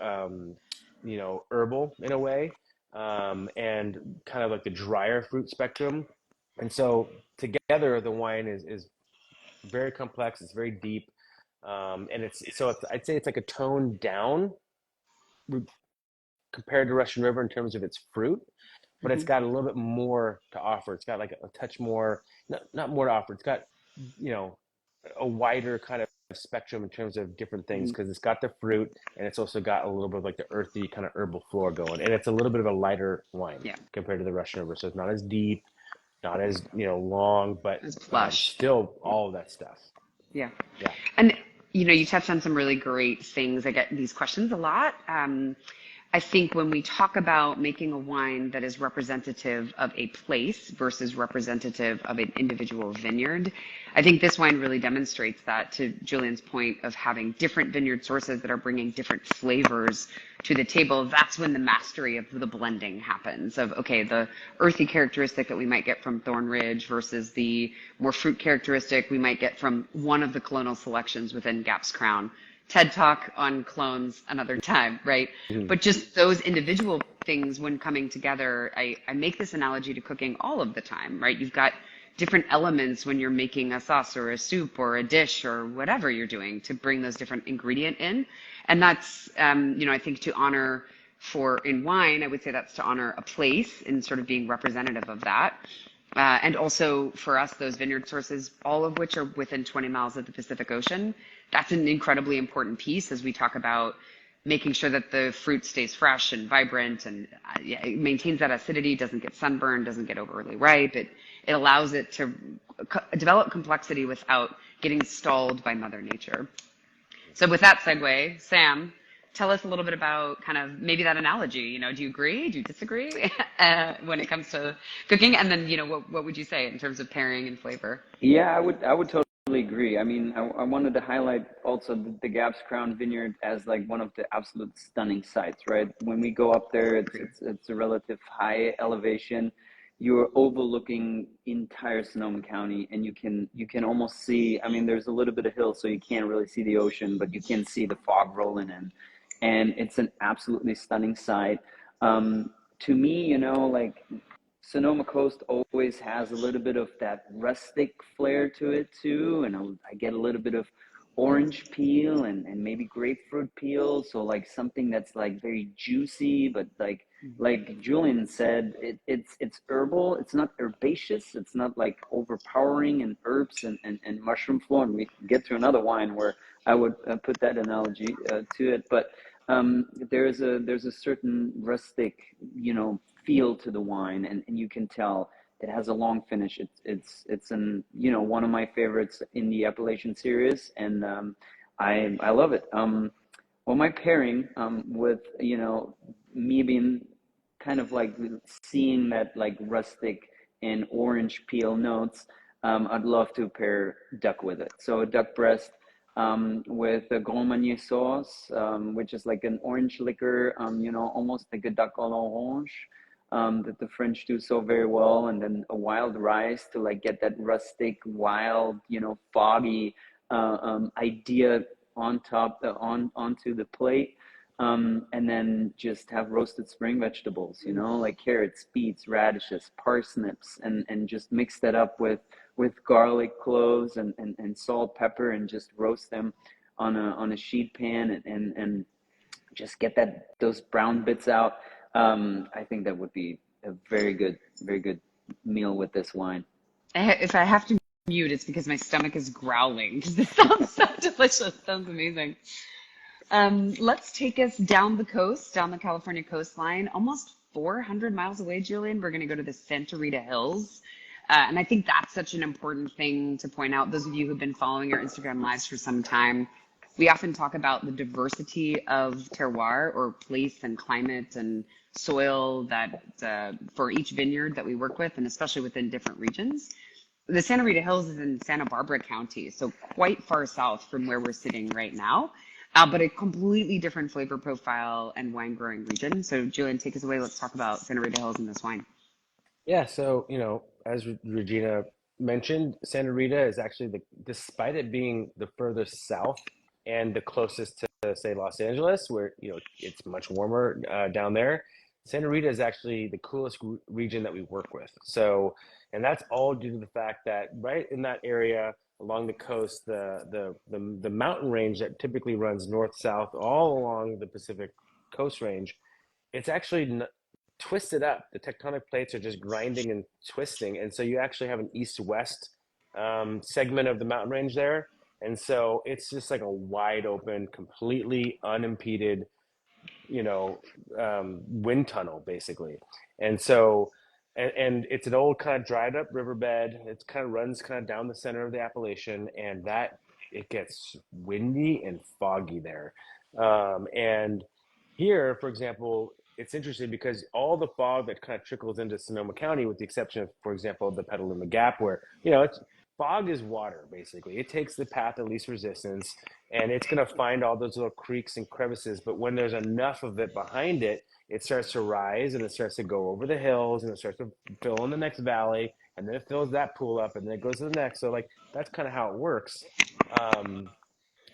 herbal in a way, and kind of like the drier fruit spectrum. And so together the wine is very complex. It's very deep, and I'd say it's like a tone down compared to Russian River in terms of its fruit, but it's Hmm. got a little bit more to offer. It's got like a touch more, not more to offer. It's got you know a wider kind of spectrum in terms of different things Hmm. because it's got the fruit and it's also got a little bit of like the earthy kind of herbal floor going, and it's a little bit of a lighter wine Yeah, compared to the Russian River. So it's not as deep, not as long, but it's plush. still all of that stuff. Yeah. Yeah. And you touched on some really great things. I get these questions a lot. I think when we talk about making a wine that is representative of a place versus representative of an individual vineyard, I think this wine really demonstrates that, to Julian's point of having different vineyard sources that are bringing different flavors to the table. That's when the mastery of the blending happens of, okay, the earthy characteristic that we might get from Thorn Ridge versus the more fruit characteristic we might get from one of the clonal selections within Gap's Crown. TED Talk on clones another time, right? Mhm. But just those individual things when coming together, I make this analogy to cooking all of the time, right? You've got different elements when you're making a sauce or a soup or a dish or whatever you're doing to bring those different ingredient in. And that's, I think to honor for in wine, I would say that's to honor a place and sort of being representative of that. And also for us, those vineyard sources, all of which are within 20 miles of the Pacific Ocean, that's an incredibly important piece as we talk about making sure that the fruit stays fresh and vibrant and it maintains that acidity, doesn't get sunburned, doesn't get overly ripe. It allows it to develop complexity without getting stalled by Mother Nature. So with that segue, Sam, tell us a little bit about kind of maybe that analogy. Do you agree? Do you disagree when it comes to cooking? And then, what would you say in terms of pairing and flavor? Yeah, I would totally agree. I mean, I wanted to highlight also the Gaps Crown Vineyard as like one of the absolute stunning sites, right? When we go up there, Agreed. it's a relative high elevation. You're overlooking entire Sonoma County, and you can almost see. I mean, there's a little bit of hill, so you can't really see the ocean, but you can see the fog rolling in, and it's an absolutely stunning sight. To me, like Sonoma Coast always has a little bit of that rustic flair to it too, and I get a little bit of orange peel and maybe grapefruit peel, so like something that's like very juicy, but like Julian said, it's herbal. It's not herbaceous. It's not like overpowering in herbs and mushroom flow. And we get to another wine where I would put that analogy to it, but there's a certain rustic, feel to the wine, and you can tell it has a long finish. It's one of my favorites in the Appellation series, and I love it. Well, my pairing with me being kind of like seeing that like rustic and orange peel notes, I'd love to pair duck with it. So a duck breast with a Grand Marnier sauce, which is like an orange liquor, almost like a duck à l'orange, that the French do so very well, and then a wild rice to like get that rustic, wild, foggy idea on top, onto the plate. And then just have roasted spring vegetables, like carrots, beets, radishes, parsnips, and just mix that up with garlic, cloves, and salt, pepper, and just roast them on a sheet pan, and just get those brown bits out. I think that would be a very good meal with this wine. If I have to mute, it's because my stomach is growling because this sounds so delicious. Sounds amazing. Let's take us down the coast, down the California coastline, almost 400 miles away, Julian. We're going to go to the Santa Rita Hills. And I think that's such an important thing to point out. Those of you who've been following our Instagram lives for some time, we often talk about the diversity of terroir or place and climate and soil that for each vineyard that we work with, and especially within different regions. The Santa Rita Hills is in Santa Barbara County, so quite far south from where we're sitting right now, but a completely different flavor profile and wine growing region. So Julian, take us away. Let's talk about Santa Rita Hills and this wine. Yeah, so as Regina mentioned, Santa Rita is actually despite it being the furthest south and the closest to say Los Angeles, where it's much warmer down there. Santa Rita is actually the coolest region that we work with. So, and that's all due to the fact that right in that area along the coast, the mountain range that typically runs north south all along the Pacific Coast Range, it's actually twisted up. The tectonic plates are just grinding and twisting, and so you actually have an east-west segment of the mountain range there, and so it's just like a wide open, completely unimpeded, wind tunnel basically, and so. And it's an old kind of dried up riverbed. It kind of runs kind of down the center of the Appellation, and that it gets windy and foggy there. And here, for example, it's interesting because all the fog that kind of trickles into Sonoma County, with the exception of, for example, the Petaluma Gap, where it's fog is water basically. It takes the path of least resistance, and it's going to find all those little creeks and crevices. But when there's enough of it behind it, it starts to rise and it starts to go over the hills and it starts to fill in the next valley, and then it fills that pool up and then it goes to the next. So like that's kind of how it works. Um,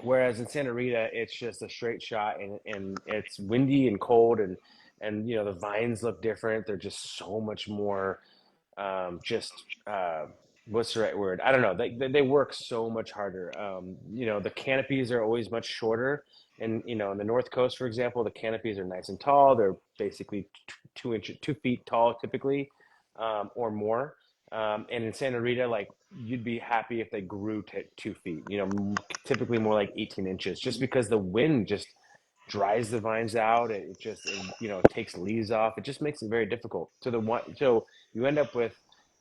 Whereas in Santa Rita, it's just a straight shot, and it's windy and cold, and the vines look different. They're just so much more just what's the right word? I don't know. They work so much harder. The canopies are always much shorter, and in the North Coast, for example, the canopies are nice and tall. They're basically 2 feet tall typically, or more. And in Santa Rita, like you'd be happy if they grew to 2 feet. Typically more like 18 inches, just because the wind just dries the vines out. It takes leaves off. It just makes it very difficult. So you end up with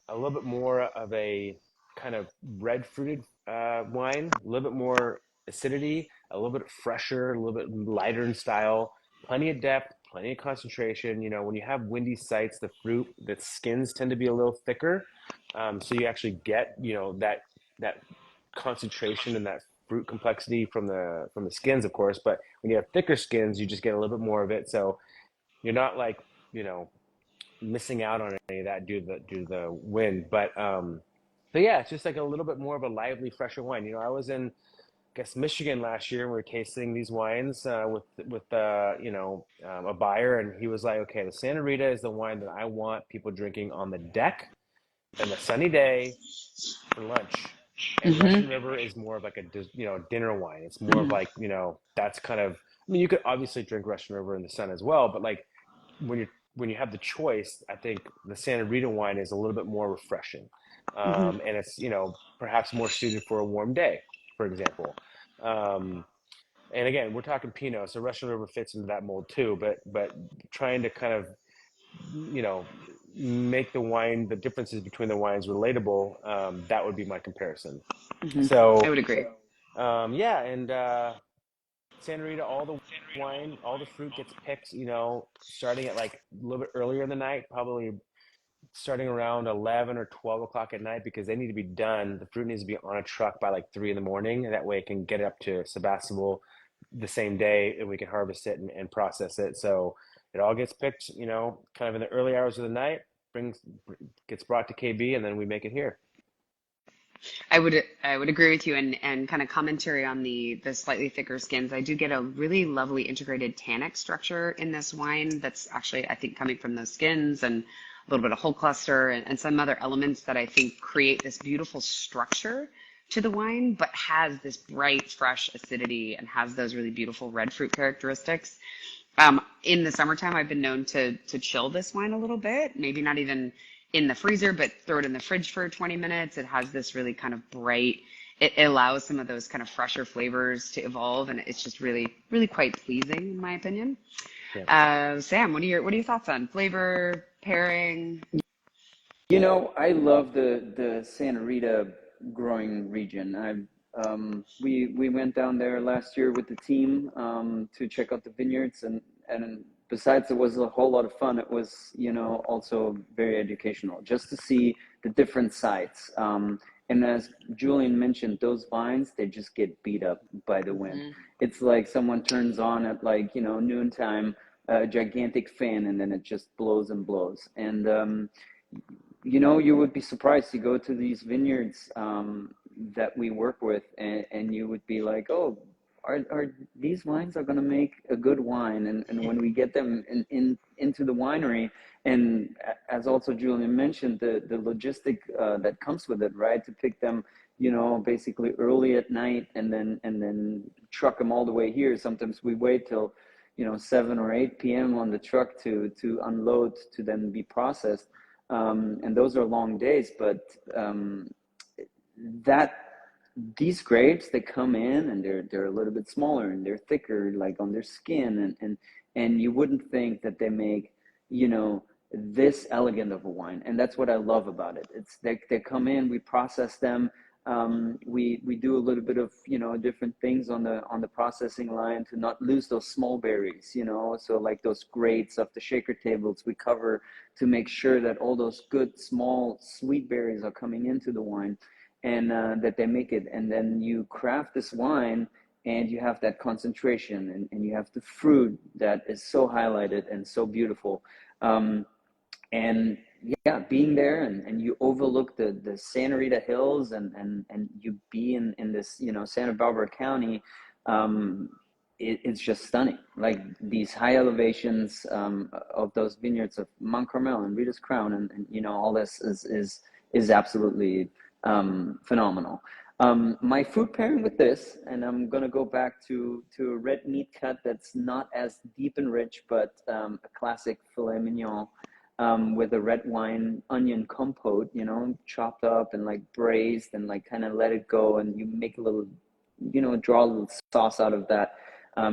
a little bit more of a kind of red fruited wine, a little bit more acidity, a little bit fresher, a little bit lighter in style, plenty of depth, plenty of concentration. When you have windy sites, the skins tend to be a little thicker. So you actually get, that concentration and that fruit complexity from the skins, of course. But when you have thicker skins, you just get a little bit more of it. So you're not like, missing out on any of that due to the wind. But yeah, it's just like a little bit more of a lively, fresher wine. I was in, I guess, Michigan last year, and we were tasting these wines with a buyer, and he was like, "Okay, the Santa Rita is the wine that I want people drinking on the deck and a sunny day for lunch." And Mm-hmm. Russian River is more of like a dinner wine. It's more of like that's kind of. I mean, you could obviously drink Russian River in the sun as well, but like when you have the choice, I think the Santa Rita wine is a little bit more refreshing, Mm-hmm. and it's perhaps more suited for a warm day, for example. Um, and again, we're talking Pinot, so Russian River fits into that mold too. But trying to kind of you know make the differences between the wines relatable, that would be my comparison. Mm-hmm. I So would agree. yeah, and Santa Rita, all the fruit gets picked, starting at like a little bit earlier in the night, probably starting around 11 or 12 o'clock at night, because they need to be done. The fruit needs to be on a truck by like 3 in the morning, and that way it can get it up to Sebastopol the same day, and we can harvest it and process it. So it all gets picked, kind of in the early hours of the night, gets brought to KB, and then we make it here. I would agree with you, and kind of commentary on the slightly thicker skins. I do get a really lovely integrated tannic structure in this wine that's actually, I think, coming from those skins, and a little bit of whole cluster, and some other elements that I think create this beautiful structure to the wine, but has this bright, fresh acidity and has those really beautiful red fruit characteristics. In the summertime, I've been known to chill this wine a little bit, maybe not even in the freezer, but throw it in the fridge for 20 minutes. It has this really kind of bright, it allows some of those kind of fresher flavors to evolve, and it's just really, really quite pleasing in my opinion. Yeah. Sam, what are your thoughts on flavor, pairing? I love the Santa Rita growing region. We went down there last year with the team to check out the vineyards, and besides it was a whole lot of fun. It was also very educational just to see the different sites. And as Julian mentioned, those vines, they just get beat up by the wind. Hmm. It's like someone turns on at like noontime a gigantic fan, and then it just blows and blows. And you would be surprised. You go to these vineyards that we work with, and you would be like, oh, are these wines are going to make a good wine? And when we get them into the winery, and as also Julian mentioned, the logistic that comes with it, right? To pick them, basically early at night, and then truck them all the way here. Sometimes we wait till 7 or 8 p.m. on the truck to unload, to then be processed, and those are long days. But that these grapes, they come in and they're a little bit smaller and they're thicker, like on their skin, and you wouldn't think that they make this elegant of a wine. And that's what I love about it. It's they come in, we process them. We do a little bit of different things on the processing line to not lose those small berries, so like those grates of the shaker tables we cover to make sure that all those good small sweet berries are coming into the wine, and that they make it. And then you craft this wine, and you have that concentration, and you have the fruit that is so highlighted and so beautiful. And yeah, being there, and you overlook the Santa Rita Hills, and you be in this Santa Barbara County. It's just stunning, like these high elevations of those vineyards of Mount Carmel and Rita's Crown, and all this is absolutely phenomenal. My food pairing with this, and I'm gonna go back to a red meat cut that's not as deep and rich, but a classic filet mignon, with a red wine onion compote, chopped up and like braised, and like kind of let it go, and you make a little, draw a little sauce out of that,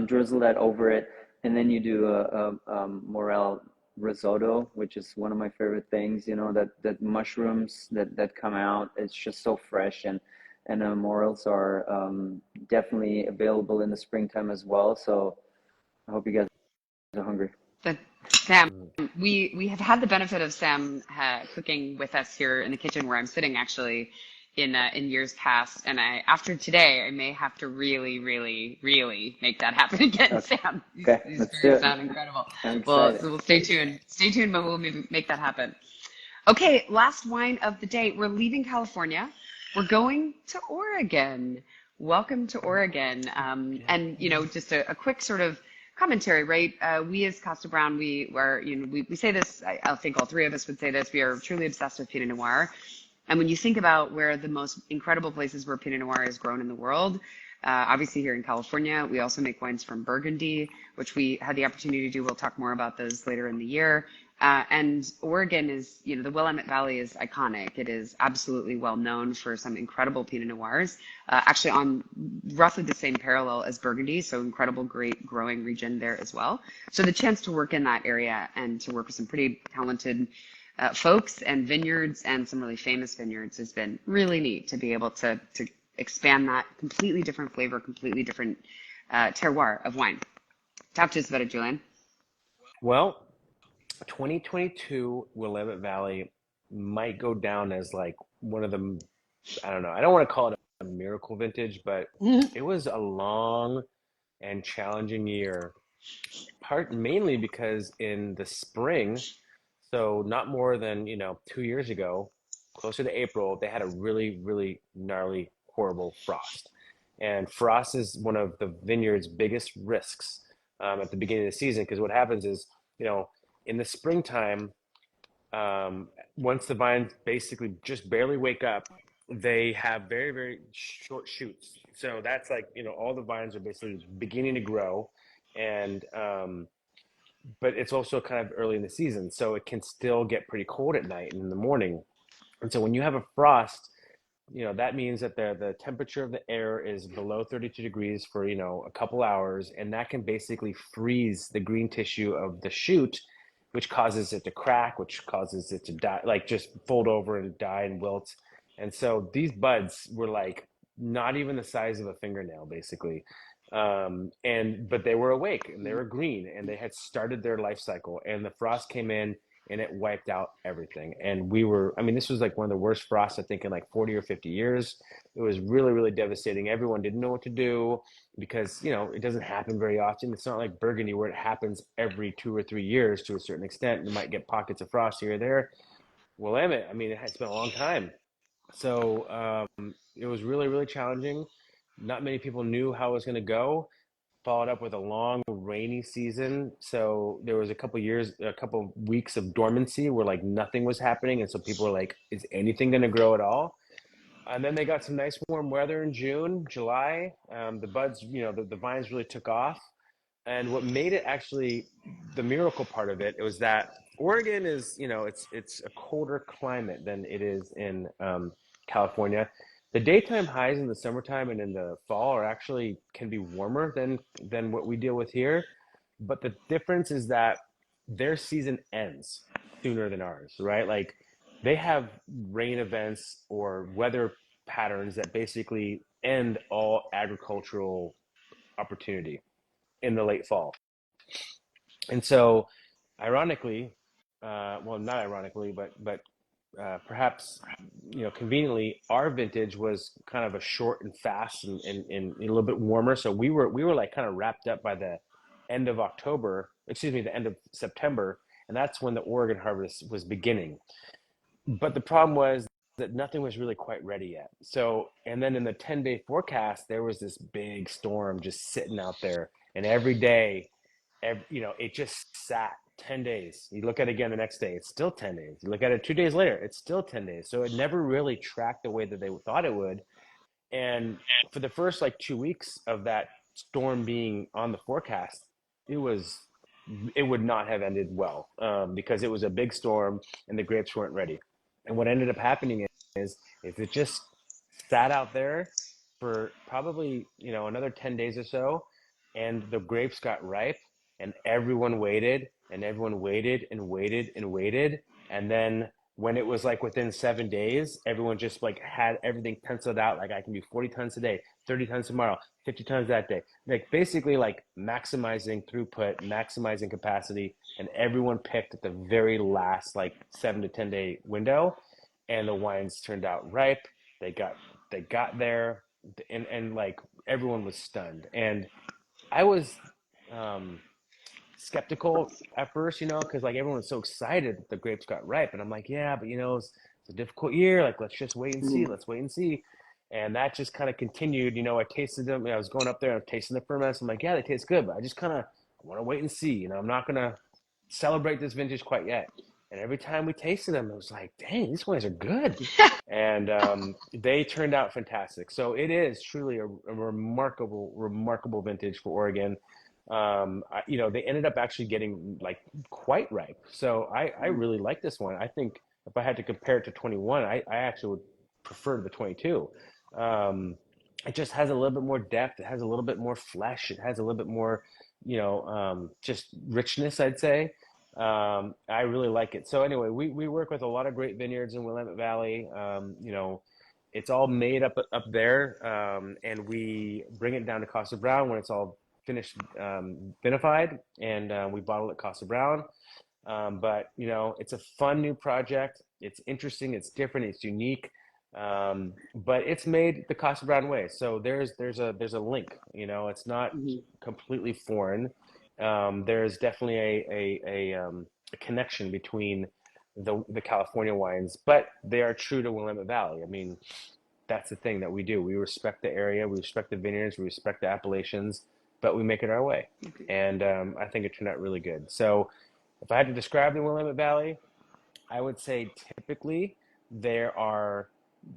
drizzle that over it, and then you do a morel risotto, which is one of my favorite things. That mushrooms that come out, it's just so fresh, and morels are definitely available in the springtime as well. So I hope you guys are hungry. But Sam, Mm. we have had the benefit of Sam cooking with us here in the kitchen where I'm sitting, actually, in years past. And after today, I may have to really, really, really make that happen again, Okay, Sam. okay, These let's do berries it. sound incredible. I'm Well, excited. so we'll stay tuned. Stay tuned, but we'll make that happen. Okay, last wine of the day. We're leaving California. We're going to Oregon. Welcome to Oregon. And just a quick sort of commentary, right? We as Kosta Browne, we say this. I think all three of us would say this. We are truly obsessed with Pinot Noir. And when you think about where the most incredible places where Pinot Noir is grown in the world, obviously here in California, we also make wines from Burgundy, which we had the opportunity to do. We'll talk more about those later in the year. And Oregon is, the Willamette Valley is iconic. It is absolutely well known for some incredible Pinot Noirs, actually on roughly the same parallel as Burgundy. So incredible, great growing region there as well. So the chance to work in that area and to work with some pretty talented folks and vineyards and some really famous vineyards has been really neat to be able to expand that completely different flavor, completely different terroir of wine. Talk to us about it, Julian. Well, 2022 Willamette Valley might go down as like one of the, I don't know, I don't want to call it a miracle vintage, but it was a long and challenging year, part mainly because in the spring, so not more than, 2 years ago, closer to April, they had a really, really gnarly, horrible frost. And frost is one of the vineyard's biggest risks at the beginning of the season, because what happens is, you know, in the springtime, once the vines basically just barely wake up, they have very, very short shoots. So that's like, all the vines are basically beginning to grow. And, but it's also kind of early in the season. So it can still get pretty cold at night and in the morning. And so when you have a frost, that means that the temperature of the air is below 32 degrees for, a couple hours. And that can basically freeze the green tissue of the shoot, which causes it to crack, which causes it to die, like just fold over and die and wilt. And so these buds were like not even the size of a fingernail, basically. And but they were awake and they were green and they had started their life cycle. And the frost came in and it wiped out everything. And we were, I mean, this was like one of the worst frosts I think in like 40 or 50 years. It was really, really devastating. Everyone didn't know what to do because, you know, it doesn't happen very often. It's not like Burgundy where it happens every 2 or 3 years to a certain extent. You might get pockets of frost here or there. Willamette, I mean, it's been a long time. So it was really, really challenging. Not many people knew how it was going to go. Followed up with a long rainy season. So there was a couple years, a couple weeks of dormancy where like nothing was happening. And so people were like, is anything going to grow at all? And then they got some nice warm weather in June, July. The buds, you know, the vines really took off. And what made it actually the miracle part of it, it was that Oregon is, you know, it's a colder climate than it is in California. The daytime highs in the summertime and in the fall are actually can be warmer than what we deal with here. But the difference is that their season ends sooner than ours, right? Like they have rain events or weather patterns that basically end all agricultural opportunity in the late fall. And so, ironically, well, not ironically, but perhaps you know conveniently, our vintage was kind of a short and fast and a little bit warmer. So we were like kind of wrapped up by the end of October, excuse me, the end of September, and that's when the Oregon harvest was beginning. But the problem was that nothing was really quite ready yet. So, and then in the 10-day forecast, there was this big storm just sitting out there, and every day you know, it just sat 10 days. You look at it again the next day, it's still 10 days. You look at it 2 days later, it's still 10 days. So it never really tracked the way that they thought it would. And for the first like 2 weeks of that storm being on the forecast, it was, it would not have ended well because it was a big storm and the grapes weren't ready. And what ended up happening is it just sat out there for probably, you know, another 10 days or so, and the grapes got ripe, and everyone waited, and everyone waited and waited and waited. And then when it was like within 7 days, everyone just like had everything penciled out. Like I can do 40 tons today, 30 tons tomorrow, 50 tons that day. Like basically like maximizing throughput, maximizing capacity. And everyone picked at the very last like 7 to 10 day window. And the wines turned out ripe. They got there, and like everyone was stunned. And I was um skeptical at first, you know, because like everyone was so excited that the grapes got ripe, and I'm like, yeah, but you know, it's a difficult year. Like, let's just wait and see. Mm. Let's wait and see. And that just kind of continued. You know, I tasted them. I was going up there and tasting the ferments. I'm like, yeah, they taste good, but I just kind of want to wait and see. You know, I'm not gonna celebrate this vintage quite yet. And every time we tasted them, it was like, dang, these wines are good. And they turned out fantastic. So it is truly a remarkable, remarkable vintage for Oregon. You know, they ended up actually getting like quite ripe. So I Mm. really like this one. I think if I had to compare it to 21, I actually would prefer the 22. Um, it just has a little bit more depth. It has a little bit more flesh. It has a little bit more, you know, just richness, I'd say. I really like it. So anyway, we work with a lot of great vineyards in Willamette Valley. You know, it's all made up there, and we bring it down to Kosta Browne when it's all finished vinified, and we bottle it Kosta Browne. But you know, it's a fun new project. It's interesting. It's different. It's unique. But it's made the Kosta Browne way. So there's a link. You know, it's not Mhm. completely foreign. There's definitely a connection between the California wines, but they are true to Willamette Valley. I mean, that's the thing that we do. We respect the area, we respect the vineyards, we respect the appellations, but we make it our way. Okay. And I think it turned out really good. So if I had to describe the Willamette Valley, I would say typically there are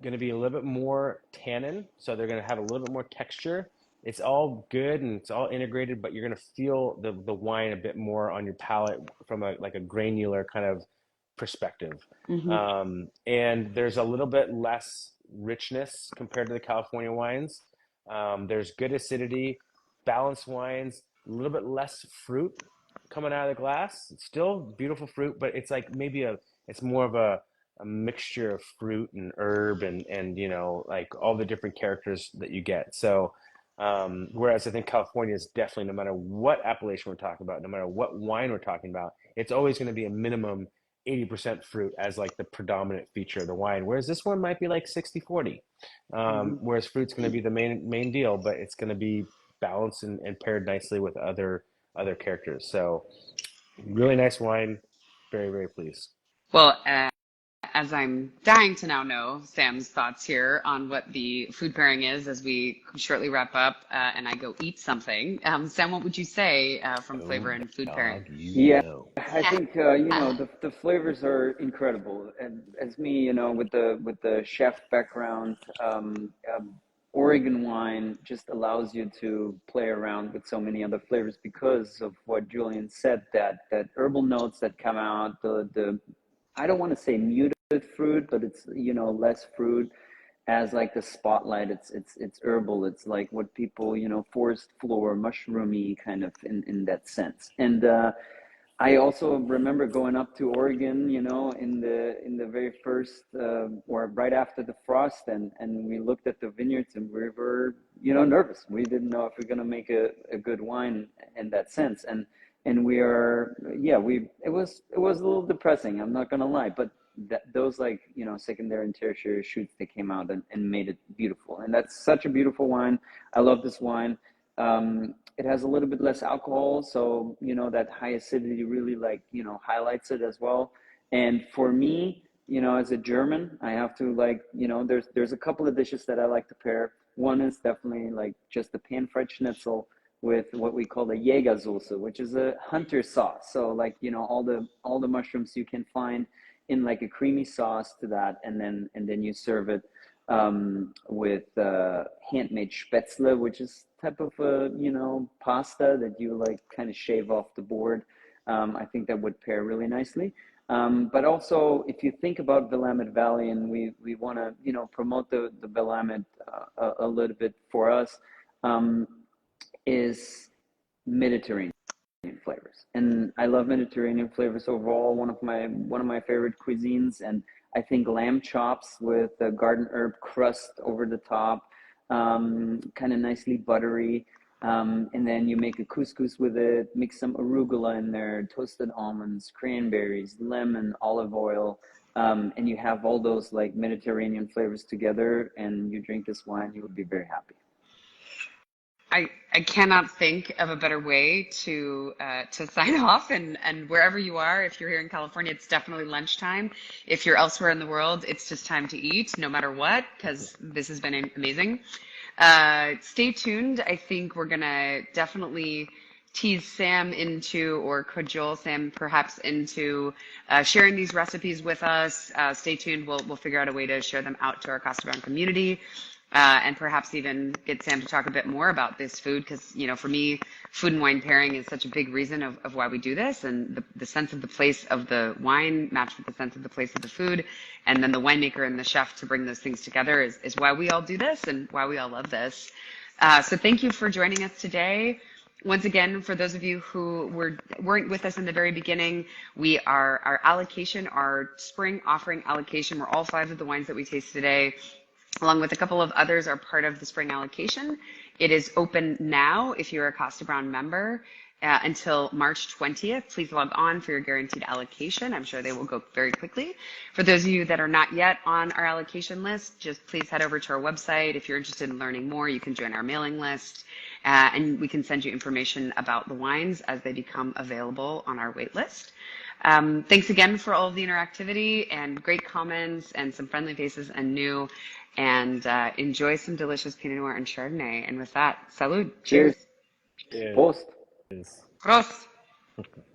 going to be a little bit more tannin, so they're going to have a little bit more texture. It's all good and it's all integrated, but you're going to feel the wine a bit more on your palate from a like a granular kind of perspective. Hmm. And there's a little bit less richness compared to the California wines. There's good acidity, balanced wines, a little bit less fruit, coming out of the glass. It's still beautiful fruit, but it's like maybe it's more of a mixture of fruit and herb and like all the different characters that you get. So whereas I think California is definitely, no matter what appellation we're talking about, no matter what wine we're talking about, it's always going to be a minimum 80% fruit as like the predominant feature of the wine. Whereas this one might be like 60-40. Hmm. Whereas fruit's going to be the main deal, but it's going to be balanced and paired nicely with other characters. So really nice wine. Very, very pleased. Well, as I'm dying to now know Sam's thoughts here on what the food pairing is as we shortly wrap up and I go eat something. Sam, what would you say from Oh, flavor and food pairing? dog, you Yeah, know. I think the flavors are incredible, and as me, with the chef background, Oregon wine just allows you to play around with so many other flavors because of what Julian said, that herbal notes that come out, the I don't want to say muted fruit, but it's less fruit as like the spotlight. It's herbal. It's like what people forest floor, mushroomy kind of in that sense. And I also remember going up to Oregon, in the very first or right after the frost, and we looked at the vineyards, and we were nervous. We didn't know if we are going to make a good wine in that sense, and we are we it was a little depressing. I'm not going to lie, but those like secondary and tertiary shoots, they came out and made it beautiful, and that's such a beautiful wine. I love this wine. It has a little bit less alcohol, so that high acidity really like highlights it as well. And for me, as a German, I have to like there's a couple of dishes that I like to pair. One is definitely like just the pan-fried schnitzel with what we call the Jägersoße, which is a hunter sauce. So like all the mushrooms you can find in like a creamy sauce to that, and then you serve it with handmade spätzle, which is type of a pasta that you like kind of shave off the board. I think that would pair really nicely. But also, if you think about Willamette Valley, and we want to promote the Willamette a little bit for us, is Mediterranean flavors, and I love Mediterranean flavors overall. One of my favorite cuisines, and I think lamb chops with a garden herb crust over the top, kind of nicely buttery, and then you make a couscous with it, mix some arugula in there, toasted almonds, cranberries, lemon, olive oil, and you have all those like Mediterranean flavors together, and you drink this wine, you would be very happy. I cannot think of a better way to sign off and wherever you are, if you're here in California, it's definitely lunchtime. If you're elsewhere in the world, it's just time to eat no matter what, because this has been amazing. Stay tuned. I think we're gonna definitely tease Sam into, or cajole Sam perhaps into sharing these recipes with us. Stay tuned. We'll figure out a way to share them out to our Kosta Browne community. And perhaps even get Sam to talk a bit more about this food, because for me, food and wine pairing is such a big reason of why we do this, and the sense of the place of the wine matched with the sense of the place of the food, and then the winemaker and the chef to bring those things together is why we all do this and why we all love this. So thank you for joining us today. Once again, for those of you who weren't with us in the very beginning, our allocation, our spring offering allocation, where all 5 of the wines that we taste today, along with a couple of others, are part of the spring allocation. It is open now if you're a Kosta Browne member until March 20th. Please log on for your guaranteed allocation. I'm sure they will go very quickly. For those of you that are not yet on our allocation list, just please head over to our website. If you're interested in learning more, you can join our mailing list, and we can send you information about the wines as they become available on our wait list. Thanks again for all of the interactivity and great comments and some friendly faces and new. And enjoy some delicious Pinot Noir and Chardonnay. And with that, salud. Cheers. Cheers. Cheers. Prost. Prost.